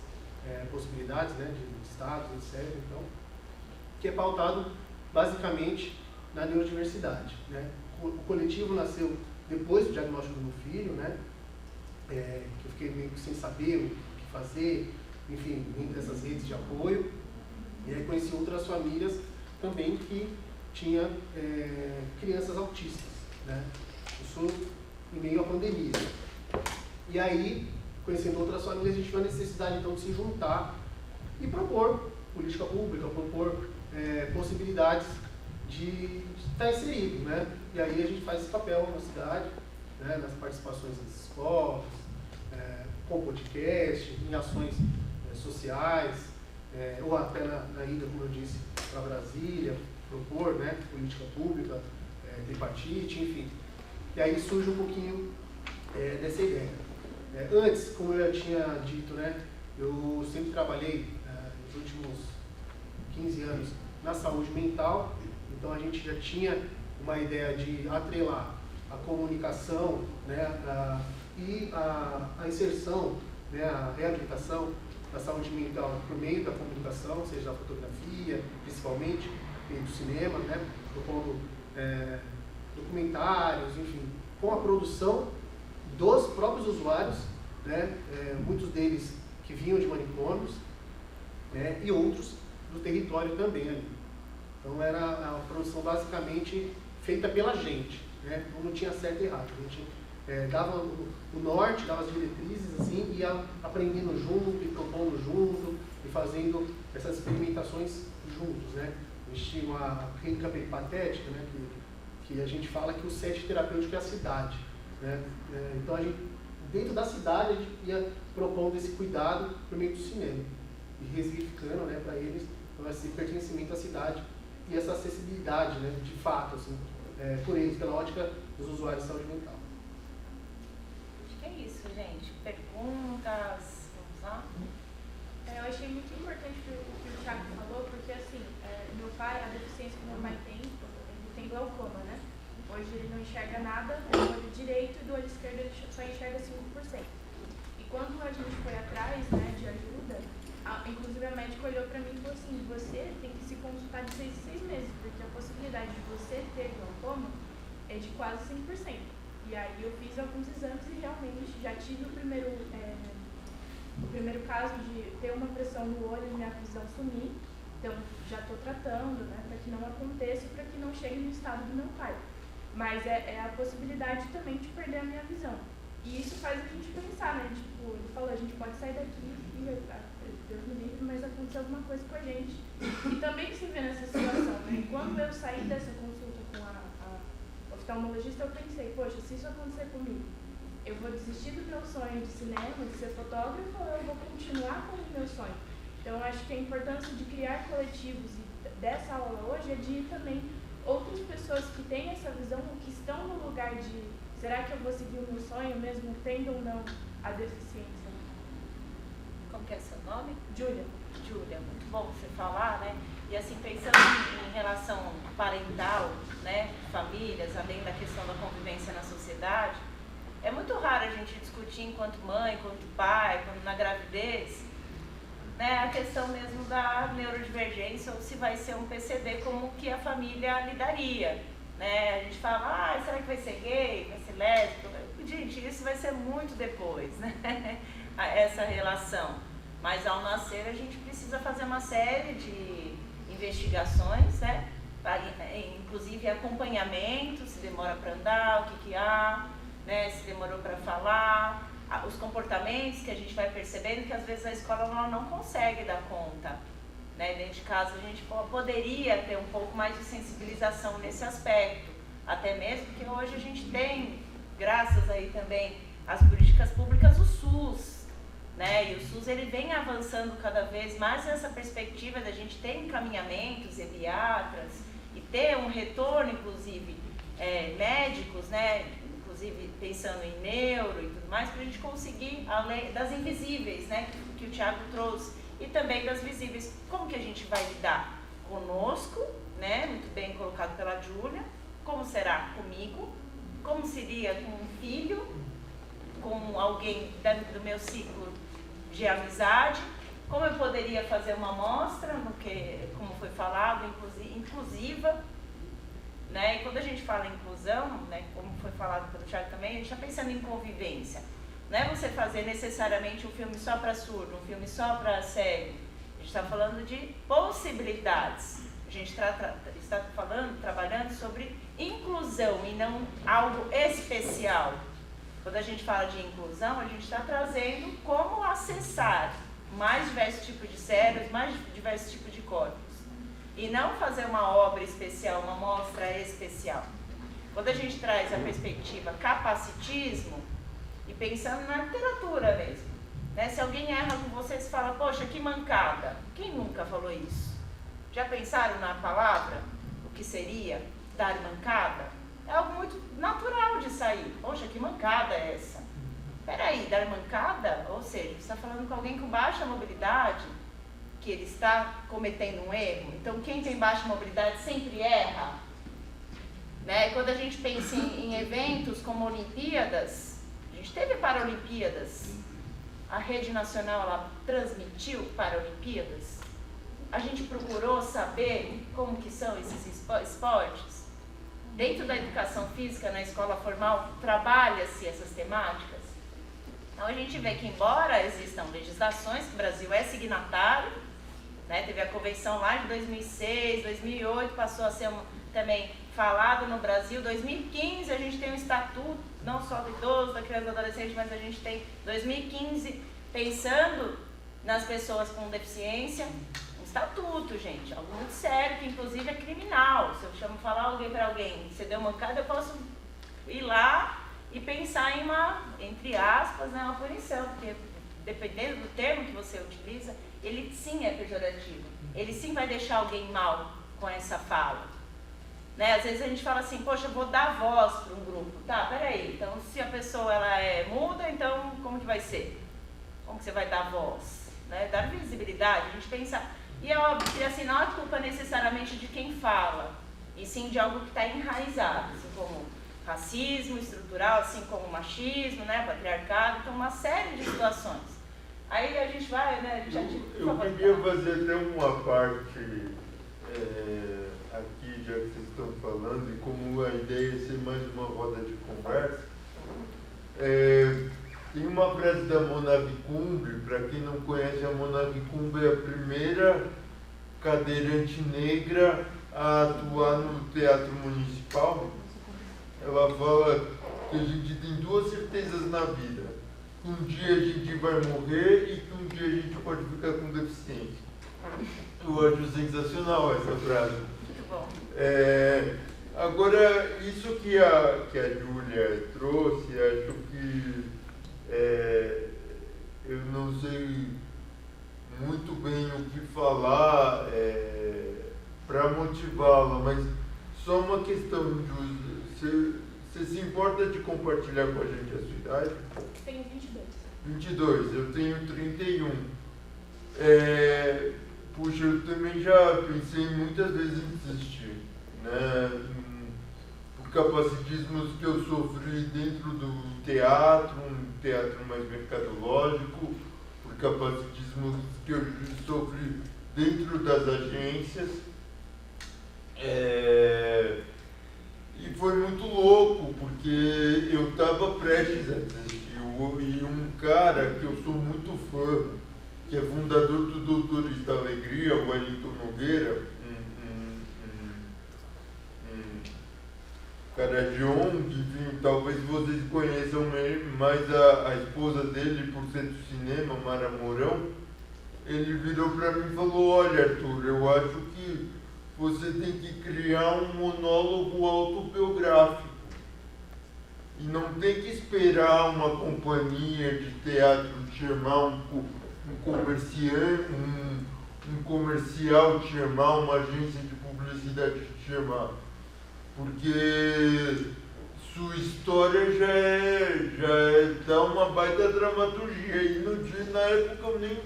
possibilidades, né, de estados, etc. Então, que é pautado basicamente na neurodiversidade, né? O coletivo nasceu depois do diagnóstico do meu filho, né? Que eu fiquei meio que sem saber o que fazer, enfim, dentro dessas redes de apoio. E aí conheci outras famílias também que tinha crianças autistas, né? Isso em meio à pandemia. E aí, conhecendo outras famílias, a gente viu a necessidade então de se juntar e propor política pública, propor possibilidades de estar inserido, né? E aí a gente faz esse papel na cidade, né? Nas participações das escolas, com podcast, em ações sociais, ou até na ida, como eu disse, para Brasília, propor, né, política pública, tripartite, enfim. E aí surge um pouquinho dessa ideia. Antes, como eu já tinha dito, né, eu sempre trabalhei nos últimos 15 anos na saúde mental, então a gente já tinha uma ideia de atrelar a comunicação, né, e a inserção, né, a reabilitação da saúde mental por meio da comunicação, seja da fotografia, principalmente, e do cinema, né, propondo documentários, enfim, com a produção dos próprios usuários, né, muitos deles que vinham de manicômios, né, e outros do território também ali. Então era a produção basicamente feita pela gente, né, não tinha certo e errado. A gente dava o norte, dava as diretrizes, assim, ia aprendendo junto, e propondo junto, e fazendo essas experimentações juntos, né. A gente tinha uma clínica peripatética, né, que a gente fala que o set terapêutico é a cidade, né. Então a gente, dentro da cidade, a gente ia propondo esse cuidado por meio do cinema e ressignificando, né, para eles esse pertencimento à cidade e essa acessibilidade, né, de fato, assim, por eles, pela ótica dos usuários de saúde mental. Acho que é isso, gente. Perguntas? Vamos lá? Eu achei muito importante o que o Thiago falou, porque assim, meu pai, a deficiência que meu pai tem, ele tem glaucoma, né? Hoje ele não enxerga nada do olho direito e do olho esquerdo ele só enxerga 5%. E quando a gente foi atrás, né, de ajuda, inclusive a médica olhou para mim e falou assim, você tem que se consultar de 6 em 6 meses, porque a possibilidade de você ter glaucoma é de quase 100%. E aí eu fiz alguns exames e realmente já tive o primeiro caso de ter uma pressão no olho e minha visão sumir. Então já estou tratando, né, para que não aconteça e para que não chegue no estado do meu pai. Mas é a possibilidade também de perder a minha visão. E isso faz a gente pensar, né? Tipo, ele falou, a gente pode sair daqui e Deus me livre, mas aconteceu alguma coisa com a gente. E também se vê nessa situação, né? E quando eu saí dessa consulta com a oftalmologista, eu pensei, poxa, se isso acontecer comigo, eu vou desistir do meu sonho de cinema, de ser fotógrafo, ou eu vou continuar com o meu sonho? Então, eu acho que a importância de criar coletivos e dessa aula hoje é de também outras pessoas que têm essa visão, ou que estão no lugar de será que eu vou seguir o meu sonho mesmo tendo ou não a deficiência? como que é seu nome? Júlia. Júlia, muito bom você falar, né? E assim, pensando em relação parental, né, famílias, além da questão da convivência na sociedade, é muito raro a gente discutir enquanto mãe, enquanto pai, quando na gravidez, né, a questão mesmo da neurodivergência ou se vai ser um PCD, como que a família lidaria, né? A gente fala, será que vai ser gay, vai ser lésbico? Gente, isso vai ser muito depois, né? Essa relação. Mas ao nascer a gente precisa fazer uma série de investigações, né? Inclusive acompanhamento, se demora para andar, o que há, né? Se demorou para falar, os comportamentos que a gente vai percebendo que às vezes a escola não consegue dar conta, né? Dentro de casa a gente poderia ter um pouco mais de sensibilização nesse aspecto, até mesmo porque hoje a gente tem, graças aí também às políticas públicas, o SUS, né? E o SUS ele vem avançando cada vez mais nessa perspectiva da gente ter encaminhamentos, pediatras, e ter um retorno, inclusive, médicos, né? Inclusive pensando em neuro e tudo mais, para a gente conseguir, além das invisíveis, né? Que o Thiago trouxe, e também das visíveis. Como que a gente vai lidar conosco, né? Muito bem colocado pela Júlia. Como será comigo? Como seria com um filho? Com alguém do meu ciclo de amizade? Como eu poderia fazer uma amostra, como foi falado, inclusiva, né? E quando a gente fala em inclusão, né, como foi falado pelo Thiago também, a gente está pensando em convivência. Não é você fazer necessariamente um filme só para surdo, um filme só para cego. A gente está falando de possibilidades. A gente está trabalhando sobre inclusão e não algo especial. Quando a gente fala de inclusão, a gente está trazendo como acessar mais diversos tipos de cérebros, mais diversos tipos de corpos. E não fazer uma obra especial, uma mostra especial. Quando a gente traz a perspectiva capacitismo, e pensando na literatura mesmo, né? Se alguém erra com vocês e fala, poxa, que mancada. Quem nunca falou isso? Já pensaram na palavra? O que seria dar mancada? É algo muito natural de sair. Poxa, que mancada é essa? Peraí, dar mancada? Ou seja, você está falando com alguém com baixa mobilidade, que ele está cometendo um erro. Então, quem tem baixa mobilidade sempre erra. Né? E quando a gente pensa em eventos como Olimpíadas, a gente teve Paralimpíadas, a Rede Nacional ela transmitiu Paralimpíadas, a gente procurou saber como que são esses esportes. Dentro da educação física, na escola formal, trabalha-se essas temáticas. Então a gente vê que embora existam legislações, que o Brasil é signatário, né, teve a convenção lá de 2006, 2008, passou a ser também falado no Brasil. 2015 a gente tem um estatuto, não só do idoso, da criança e do adolescente, mas a gente tem 2015 pensando nas pessoas com deficiência, um estatuto, gente, algo muito sério, que inclusive é criminal. Se eu falar alguém para alguém, você deu mancada, eu posso ir lá e pensar em uma, entre aspas, né, uma punição, porque dependendo do termo que você utiliza, ele sim é pejorativo, ele sim vai deixar alguém mal com essa fala. Né? Às vezes a gente fala assim, poxa, eu vou dar voz para um grupo. Tá, peraí, então se a pessoa ela é muda, então como que vai ser? Como que você vai dar voz? Né? Dar visibilidade, a gente pensa... E é óbvio que assim, não é culpa necessariamente de quem fala, e sim de algo que está enraizado, assim como racismo estrutural, assim como machismo, né, patriarcado, então uma série de situações. Aí a gente vai, né, eu queria fazer até uma parte aqui, já que vocês estão falando, e como a ideia é ser mais uma roda de conversa, tem uma frase da Mona Vicumbe. Para quem não conhece, a Mona Vicumbe é a primeira cadeirante negra a atuar no Teatro Municipal. Ela fala que a gente tem duas certezas na vida: que um dia a gente vai morrer e que um dia a gente pode ficar com deficiência. Eu acho sensacional essa frase. Muito bom. Agora, isso que a Júlia trouxe, acho que eu não sei muito bem o que falar para motivá-la, mas só uma questão, Júlia. Você se importa de compartilhar com a gente a sua idade? Tenho 22. 22, eu tenho 31. puxa, eu também já pensei muitas vezes em desistir, né? Por capacitismos que eu sofri dentro do teatro, um teatro mais mercadológico, por capacitismos que eu sofri dentro das agências. E foi muito louco, porque eu estava prestes a desistir. E um cara que eu sou muito fã, que é fundador do Doutores da Alegria, o Wellington Nogueira, um cara de ONG, enfim, talvez vocês conheçam mais a esposa dele por ser do cinema, Mara Mourão. Ele virou para mim e falou: olha, Arthur, eu acho que você tem que criar um monólogo autobiográfico. E não tem que esperar uma companhia de teatro te chamar, um comercial te chamar, uma agência de publicidade te chamar. Porque sua história já dá uma baita dramaturgia. E na época eu nem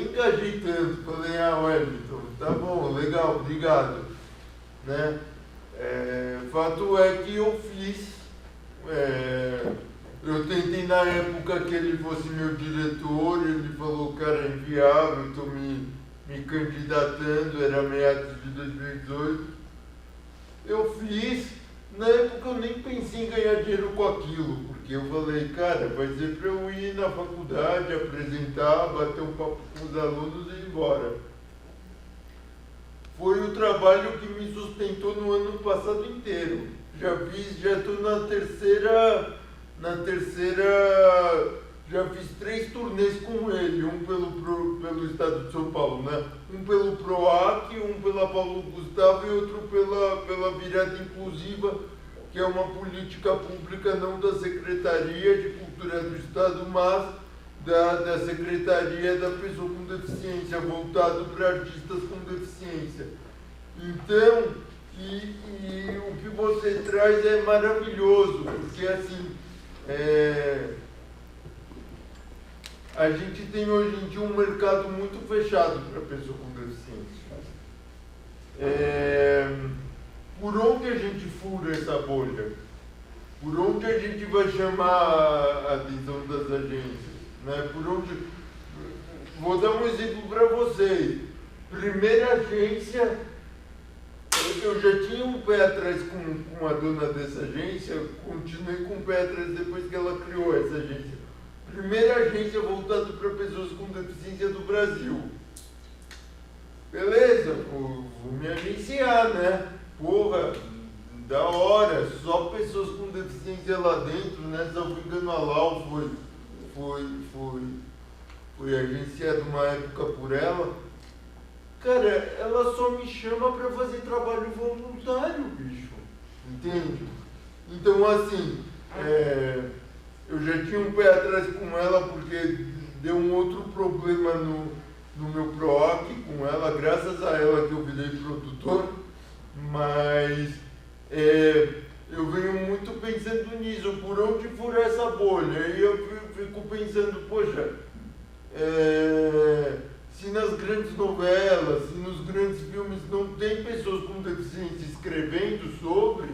engajei tanto. Falei: Wellington, tá bom, legal, obrigado. Né? Fato é que eu fiz. Eu tentei na época que ele fosse meu diretor, ele falou: cara, é inviável, estou me candidatando, era meados de 2018. Eu fiz. Na época eu nem pensei em ganhar dinheiro com aquilo, porque eu falei: cara, vai ser para eu ir na faculdade, apresentar, bater um papo com os alunos e ir embora. Foi o trabalho que me sustentou no ano passado inteiro. Já estou na terceira, já fiz 3 turnês com ele, um pelo estado de São Paulo, né? Um pelo PROAC, um pela Paulo Gustavo e outro pela Virada Inclusiva, que é uma política pública não da Secretaria de Cultura do Estado, mas da Secretaria da Pessoa com Deficiência, voltado para artistas com deficiência. Então, o que você traz é maravilhoso, porque assim, a gente tem hoje em dia um mercado muito fechado para pessoa com deficiência. Por onde a gente fura essa bolha? Por onde a gente vai chamar a atenção das agências? Né? Por onde... Vou dar um exemplo para vocês. Primeira agência, eu já tinha um pé atrás com a dona dessa agência, continuei com o pé atrás depois que ela criou essa agência. Primeira agência voltada para pessoas com deficiência do Brasil. Beleza, vou me agenciar, né? Porra, da hora, só pessoas com deficiência lá dentro, né? Se eu não me engano, a Lau foi agenciado uma época por ela. Cara, ela só me chama para fazer trabalho voluntário, bicho. Entende? Então, assim, eu já tinha um pé atrás com ela porque deu um outro problema no meu PROAC com ela, graças a ela que eu virei produtor, mas eu venho muito pensando nisso, por onde furar essa bolha. E eu fico pensando, poxa, se nas grandes novelas, se nos grandes filmes não tem pessoas com deficiência escrevendo sobre,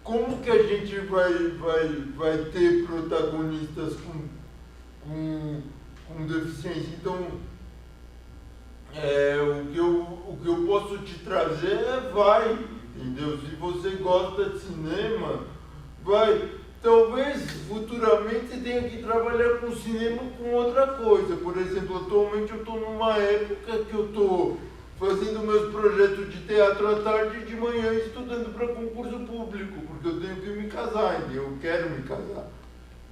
como que a gente vai ter protagonistas com deficiência? Então, o que eu posso te trazer vai, entendeu? Se você gosta de cinema, vai. Talvez futuramente você tenha que trabalhar com cinema com outra coisa. Por exemplo, atualmente eu estou numa época que eu estou fazendo meus projetos de teatro à tarde e de manhã estudando para concurso público, porque eu tenho que me casar, entendeu? Eu quero me casar,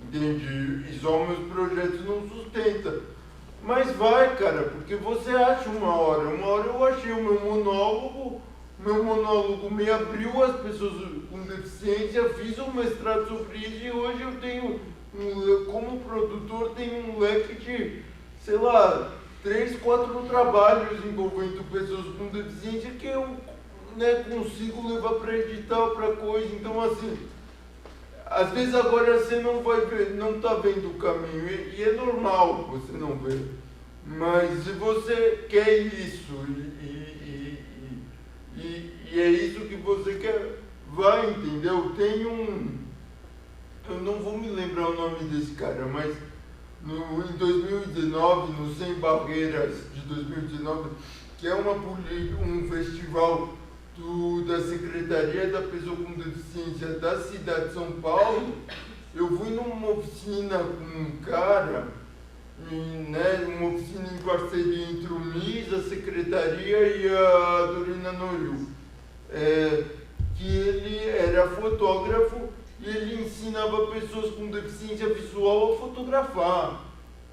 entende? E só meus projetos não sustentam. Mas vai, cara, porque você acha uma hora eu achei o meu monólogo me abriu as pessoas com deficiência, fiz um mestrado sobre isso e hoje eu tenho, como produtor, tenho um leque de, sei lá, 3, 4 trabalhos envolvendo pessoas com deficiência que eu consigo levar para edital, para coisa. Então, assim, às vezes agora você não vai ver, não está vendo o caminho, e é normal você não ver. Mas se você quer isso e é isso que você quer, vai, entendeu? Tem eu não vou me lembrar o nome desse cara, mas em 2019, no Sem Barreiras de 2019, que é um festival da Secretaria da Pessoa com Deficiência da cidade de São Paulo, eu fui numa oficina com um cara, né, uma oficina em parceria entre o MIS, a Secretaria e a Dorina Noiu, que ele era fotógrafo e ele ensinava pessoas com deficiência visual a fotografar.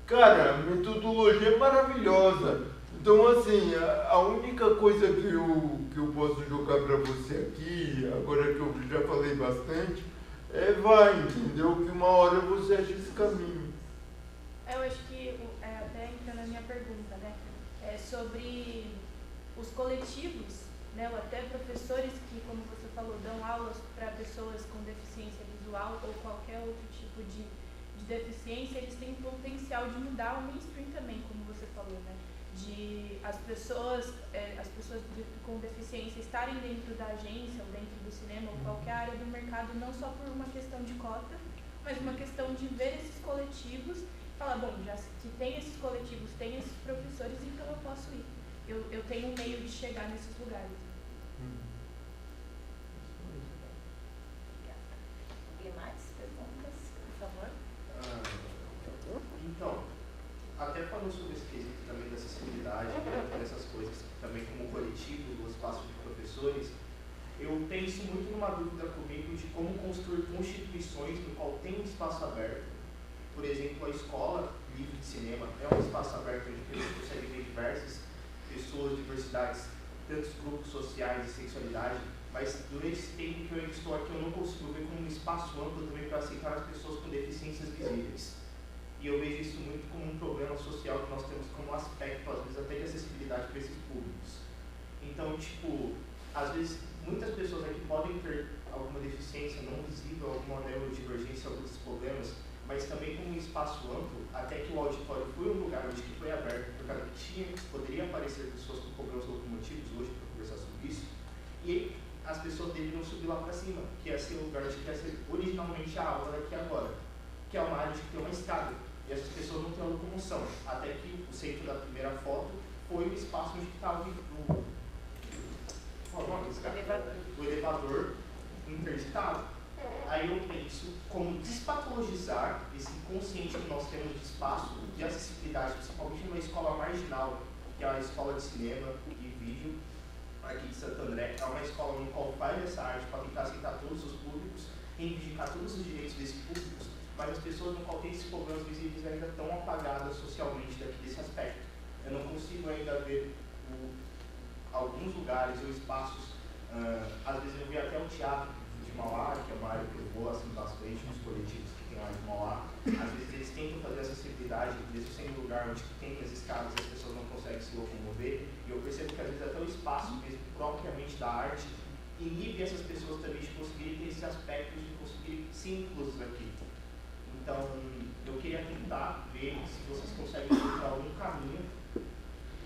Cara, a metodologia é maravilhosa. Então, assim, a única coisa que eu posso jogar para você aqui, agora que eu já falei bastante, vai, entendeu? Que uma hora você acha esse caminho. Eu acho que, até entrando na minha pergunta, né, sobre os coletivos, né, ou até professores que, como você falou, dão aulas para pessoas com deficiência visual ou qualquer outro tipo de deficiência, eles têm potencial de mudar o mainstream também, como você falou, né, de as pessoas com deficiência estarem dentro da agência ou dentro do cinema ou qualquer área do mercado, não só por uma questão de cota, mas uma questão de ver esses coletivos e falar, bom, já que tem esses coletivos, tem esses professores, então eu posso ir. Eu tenho um meio de chegar nesses lugares. Alguém mais? Perguntas, por favor? Então, até falando sobre esse quesito também da acessibilidade, dessas coisas, também como coletivo, do espaço de professores, eu penso muito numa dúvida comigo de como construir constituições no qual tem um espaço aberto. Por exemplo, a escola livre de cinema é um espaço aberto onde a gente consegue ver diversas pessoas, diversidades, tantos grupos sociais e sexualidade, mas durante esse tempo que eu estou aqui eu não consigo ver como um espaço amplo também para aceitar as pessoas com deficiências visíveis. E eu vejo isso muito como um problema social que nós temos como aspecto, às vezes até de acessibilidade para esses públicos. Então, tipo, às vezes muitas pessoas aqui podem ter alguma deficiência não visível, alguma neurodivergência, alguns problemas, mas também como um espaço amplo, até que o auditório foi um lugar onde que foi aberto, por causa que poderia aparecer pessoas com problemas locomotivos hoje para conversar sobre isso, e as pessoas deveriam subir lá para cima, que é ser o lugar onde que ia ser originalmente a aula daqui agora, que é uma área de que tem uma escada, e essas pessoas não têm a locomoção, até que o centro da primeira foto foi o espaço onde estava o elevador interditado. Aí eu penso como despatologizar esse inconsciente que nós temos de espaço, de acessibilidade, principalmente numa escola marginal, que é a escola de cinema e vídeo, aqui de Santo André. É uma escola no qual faz essa arte para tentar aceitar todos os públicos, reivindicar todos os direitos desses públicos, mas as pessoas no qual têm esses problemas visíveis ainda estão apagadas socialmente desse aspecto. Eu não consigo ainda ver alguns lugares ou espaços, às vezes eu vi até o teatro de Mauá, que é uma área que eu vou assim bastante nos coletivos que tem lá de Mauá. Às vezes eles tentam fazer essa acessibilidade, mesmo sendo um lugar onde tem as escadas e as pessoas não conseguem se locomover, e eu percebo que às vezes até o espaço mesmo propriamente da arte inibe essas pessoas também de conseguirem ter esse aspecto de conseguir ser inclusos aqui. Então, eu queria tentar ver se vocês conseguem encontrar algum caminho,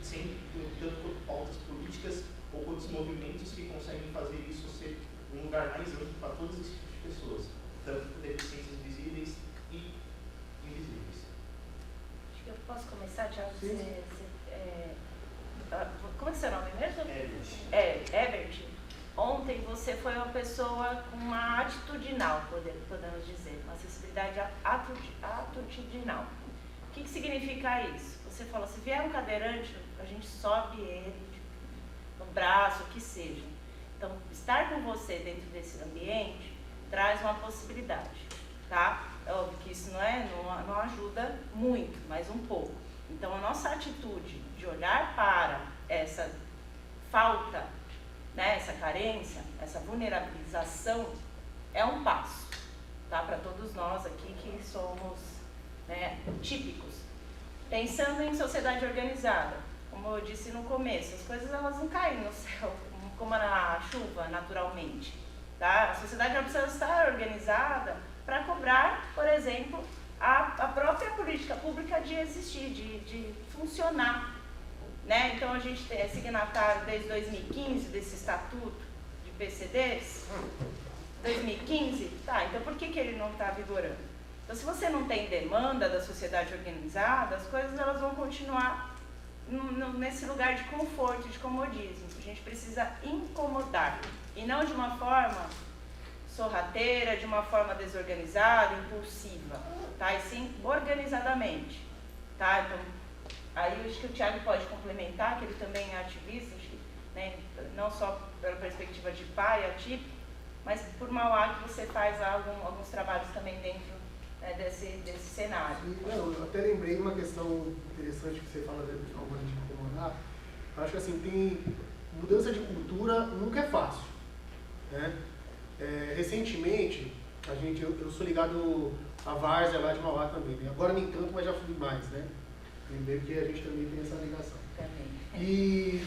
sem tanto por pautas políticas ou outros movimentos que conseguem fazer isso ser um lugar mais amplo para todos esses tipos de pessoas, tanto com deficiências visíveis e invisíveis. Acho que eu posso começar, Thiago? Como é que é seu nome mesmo? Ebert. Ontem você foi uma pessoa com uma atitudinal, podemos dizer, uma acessibilidade atitudinal. O que significa isso? Você falou, se vier um cadeirante, a gente sobe ele no braço, o que seja. Então, estar com você dentro desse ambiente traz uma possibilidade, tá? É óbvio que isso não ajuda muito, mas um pouco. Então, a nossa atitude de olhar para essa falta, né, essa carência, essa vulnerabilização, é um passo, tá? Para todos nós aqui que somos, né, típicos. Pensando em sociedade organizada, como eu disse no começo, as coisas elas não caem no céu como na chuva, naturalmente, tá? A sociedade não precisa estar organizada para cobrar, por exemplo, a própria política pública de existir, de funcionar. Né? Então, a gente é signatário desde 2015 desse estatuto de PCDs. 2015? Tá, então por que ele não está vigorando? Então, se você não tem demanda da sociedade organizada, as coisas elas vão continuar nesse lugar de conforto, de comodismo. A gente precisa incomodar, e não de uma forma sorrateira, de uma forma desorganizada, impulsiva, tá? E sim organizadamente, tá? Então, aí eu acho que o Thiago pode complementar, que ele também é ativista, acho que, né, não só pela perspectiva de pai atípico, mas por Mauá que você faz alguns trabalhos também dentro, né, desse cenário. Sim, eu até lembrei uma questão interessante que você fala de forma de incomodar. Acho que assim, tem mudança de cultura nunca é fácil, né? Recentemente, eu sou ligado à várzea lá de Mauá também, né? Agora nem tanto, mas já fui mais, né? Lembrei porque a gente também tem essa ligação. Também. E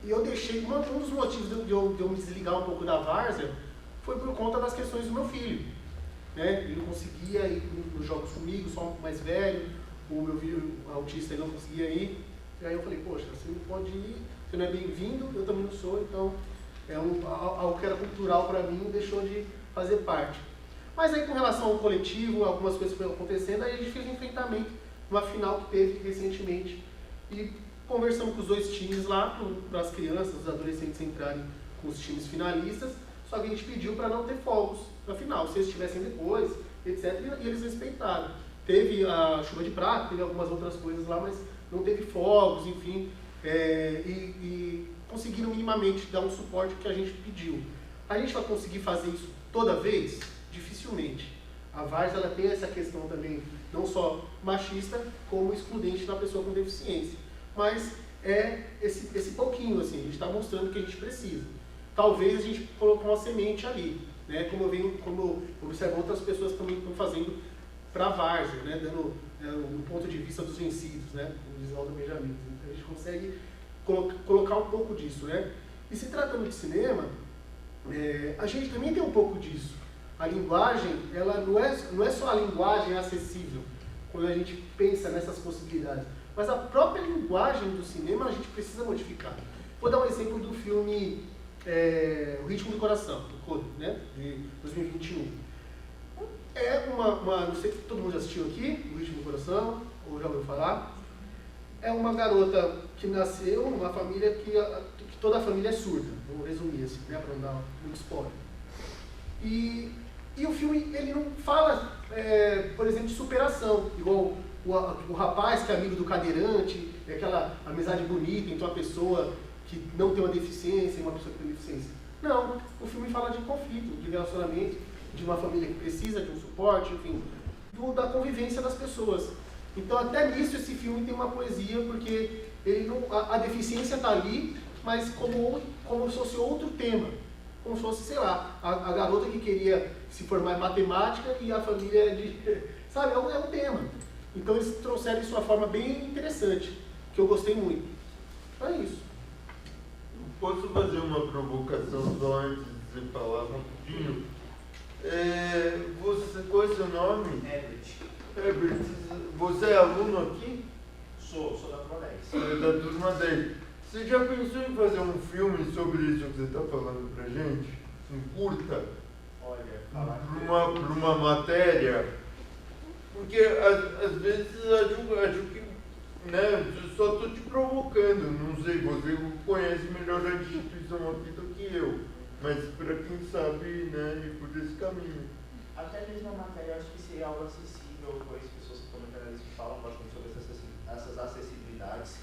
eu deixei, um dos motivos de eu me desligar um pouco da várzea foi por conta das questões do meu filho. Né? Ele não conseguia ir nos jogos comigo, só um mais velho, o meu filho autista ele não conseguia ir. E aí eu falei, poxa, você não pode ir, você não é bem-vindo, eu também não sou, então algo que era cultural para mim deixou de fazer parte. Mas aí com relação ao coletivo, algumas coisas foram acontecendo, aí a gente fez um enfrentamento, uma final que teve recentemente, e conversamos com os dois times lá, para as crianças, os adolescentes entrarem com os times finalistas, só que a gente pediu para não ter fogos na final, se eles estivessem depois, etc, e eles respeitaram. Teve a chuva de prata, teve algumas outras coisas lá, mas não teve fogos, enfim, e conseguiram minimamente dar um suporte que a gente pediu. A gente vai conseguir fazer isso toda vez? Dificilmente. A várzea ela tem essa questão também, não só machista, como excludente da pessoa com deficiência. Mas é esse pouquinho, assim, a gente está mostrando que a gente precisa. Talvez a gente coloque uma semente ali, né? Como eu observo outras pessoas também estão fazendo para a várzea, né? Dando um ponto de vista dos vencidos, né? Como diz Aldo Benjamin. Então a gente consegue colocar um pouco disso, né? E se tratando de cinema, a gente também tem um pouco disso. A linguagem, ela não é só a linguagem acessível, quando a gente pensa nessas possibilidades, mas a própria linguagem do cinema a gente precisa modificar. Vou dar um exemplo do filme O Ritmo do Coração, do Code, né, de 2021. Não sei se todo mundo já assistiu aqui, O Ritmo do Coração, ou já ouviu falar. É uma garota que nasceu numa família que toda a família é surda, vou resumir assim, né, para não dar muito spoiler. E o filme, ele não fala, por exemplo, de superação, igual o rapaz que é amigo do cadeirante, aquela amizade bonita entre uma pessoa que não tem uma deficiência e uma pessoa que tem deficiência. Não, o filme fala de conflito, de relacionamento, de uma família que precisa de um suporte, enfim, da convivência das pessoas. Então, até nisso, esse filme tem uma poesia, porque ele não, a deficiência está ali, mas como se fosse outro tema. Como se fosse, sei lá, a garota que queria se formar em matemática e a família de... Sabe, é um tema. Então eles trouxeram isso de uma forma bem interessante, que eu gostei muito. Então é isso. Posso fazer uma provocação só antes de você falar rapidinho? Qual é o seu nome? Herbert, você é aluno aqui? Sou da turma 10. É da turma 10. Você já pensou em fazer um filme sobre isso que você está falando pra gente? Um curta? Olha, falar Por uma matéria? Porque às vezes acho que, né, eu só estou te provocando, não sei, você conhece melhor a instituição aqui do que eu, mas para quem sabe, né, ir por esse caminho. até mesmo a matéria, eu acho que seria algo acessível, pois pessoas que como jornalistas falam bastante sobre essas acessibilidades.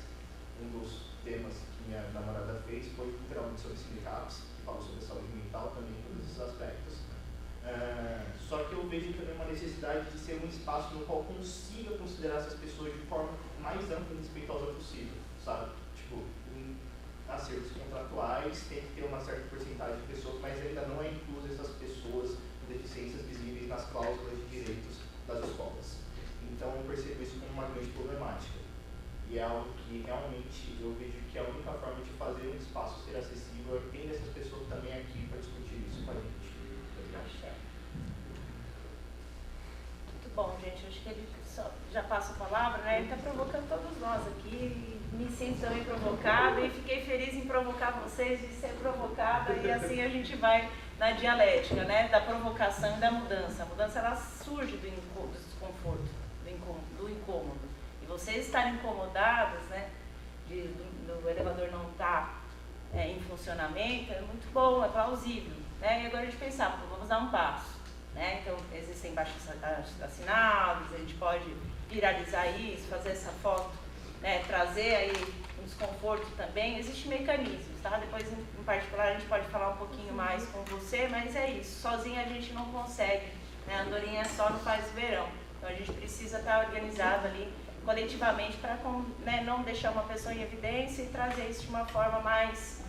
Um dos temas que minha namorada fez foi literalmente sobre sindicatos, que falou sobre a saúde mental também, todos esses aspectos. Só que eu vejo também uma necessidade de ser um espaço no qual consiga considerar essas pessoas de forma mais ampla e respeitosa possível, sabe? Tipo, em acertos contratuais tem que ter uma certa porcentagem de pessoas, mas ainda não é incluso essas pessoas com deficiências visíveis nas cláusulas de direitos das escolas. Então eu percebo isso como uma grande problemática. E é algo que realmente eu vejo que a única forma de fazer um espaço ser acessível é ter essas pessoas também aqui para discutir isso com a gente. Muito bom, gente. Acho que ele só, já passa a palavra, né? Ele está provocando todos nós aqui, me sinto também provocada e fiquei feliz em provocar vocês, de ser provocada, e assim a gente vai na dialética, né? Da provocação e da mudança. A mudança, ela surge do desconforto, do incômodo. E vocês estarem incomodados, né? Do elevador não estar em funcionamento, é muito bom, é plausível, né? E agora a gente pensar, vamos dar um passo, né? Então, existem baixos assinados, a gente pode viralizar isso, fazer essa foto, né? Trazer aí um desconforto também, existem mecanismos, tá? Depois, em particular, a gente pode falar um pouquinho mais com você, mas é isso, sozinha a gente não consegue, né? A andorinha só não faz verão, então a gente precisa estar organizado ali coletivamente para, né, não deixar uma pessoa em evidência e trazer isso de uma forma mais,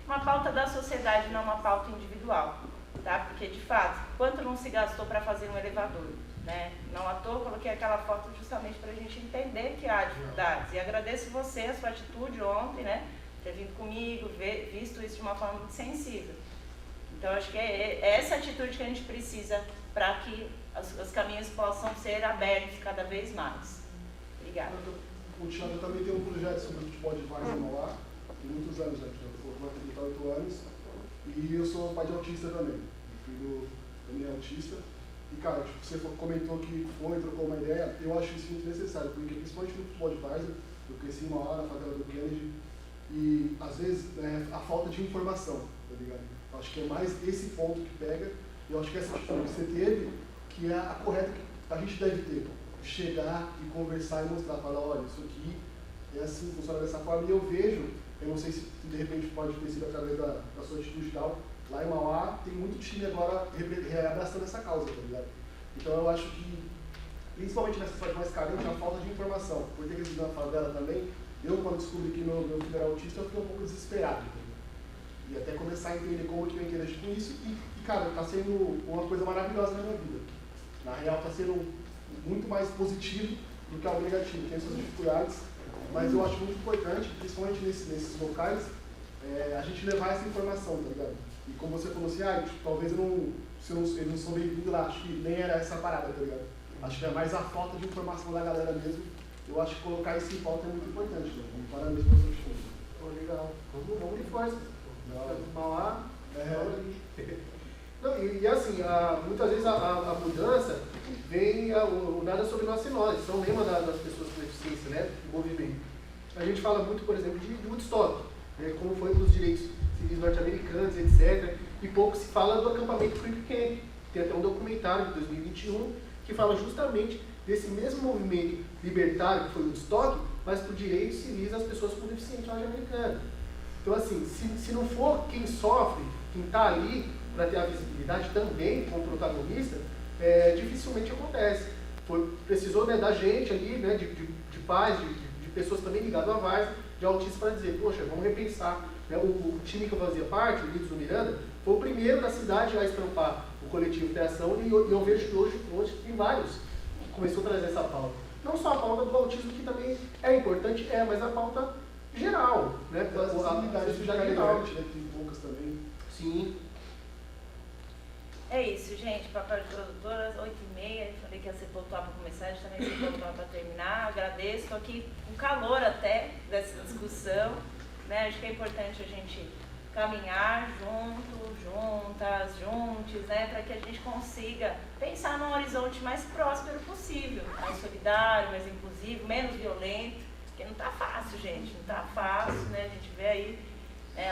uma pauta da sociedade, não uma pauta individual, tá? Porque, de fato, quanto não se gastou para fazer um elevador, né? Não à toa, coloquei aquela foto justamente para a gente entender que há dificuldades. E agradeço você, a sua atitude ontem, né? Ter vindo comigo, visto isso de uma forma muito sensível. Então, acho que é essa atitude que a gente precisa para que os caminhos possam ser abertos cada vez mais. Obrigada. O Thiago também tem um projeto sobre o futebol de várzea em Mauá, tem muitos anos, né? Vai ter 38 anos. E eu sou pai de autista também. O filho também é autista. E, cara, tipo, você comentou que trocou uma ideia, eu acho isso muito necessário, porque principalmente no futebol de várzea, eu cresci em Mauá, na favela do Kennedy, e às vezes a falta de informação, tá ligado? Eu acho que é mais esse ponto que pega, e eu acho que essa atitude que você teve, que é a correta que a gente deve ter, chegar e conversar e mostrar, falar, olha, isso aqui é assim, funciona dessa forma, e eu vejo, eu não sei se de repente pode ter sido através da sua atitude e tal, lá em Mauá tem muito time agora abraçando essa causa, tá ligado? Então eu acho que, principalmente nessa cidade mais carente, a falta de informação, por ter crescido na favela também, eu quando descobri que meu filho era autista, eu fiquei um pouco desesperado, tá ligado? E até começar a entender como que eu interagir com isso, e cara, tá sendo uma coisa maravilhosa na minha vida. Na real, tá sendo muito mais positivo do que algo negativo, tem suas dificuldades, mas eu acho muito importante, principalmente nesses locais, a gente levar essa informação, tá ligado? E como você falou assim, tipo, talvez eu não sou bem-vindo lá, acho que nem era essa parada, tá ligado? Acho que é mais a falta de informação da galera mesmo. Eu acho que colocar isso em pauta é muito importante, né? Parabéns pela sua atitude. Pô, legal. Vamos de força. Mauá, Não, e assim, muitas vezes a mudança vem o nada sobre nós e nós, isso é um lema das pessoas com deficiência, né, do movimento. A gente fala muito, por exemplo, de Woodstock, né, como foi com os direitos civis norte-americanos, etc. E pouco se fala do acampamento Creek Camp. Tem até um documentário de 2021 que fala justamente desse mesmo movimento libertário que foi o Woodstock, mas por direitos civis das pessoas com deficiência norte-americana. Então, assim, se não for quem sofre, quem está ali para ter a visibilidade também como protagonista, dificilmente acontece. Precisou, né, da gente ali, né, de pais, de pessoas também ligadas à várzea, de autistas, para dizer, poxa, vamos repensar. Né, o time que eu fazia parte, o Unidos do Miranda, foi o primeiro da cidade a estampar o coletivo de ação, e eu vejo que hoje tem vários que começou a trazer essa pauta. Não só a pauta do autismo, que também é importante, mas a pauta geral, né? A acessibilidade geral, né? Tem poucas também. Sim. É isso, gente. Papel de produtora, 8h30. Falei que ia ser pontual para começar, a gente também ia ser pontual para terminar. Agradeço. Estou aqui com calor até dessa discussão. Né? Acho que é importante a gente caminhar juntos, né? Para que a gente consiga pensar num horizonte mais próspero possível, mais solidário, mais inclusivo, menos violento. Porque não está fácil, gente, não está fácil, né? A gente vê aí,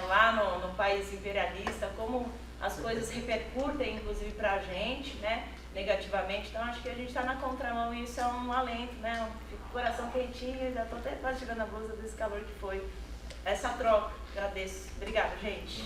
lá no país imperialista, como as coisas repercutem, inclusive, para a gente, né? Negativamente. Então, acho que a gente está na contramão e isso é um alento, né? Fico com o coração quentinho, já estou até quase tirando a blusa desse calor que foi essa troca. Agradeço. Obrigada, gente.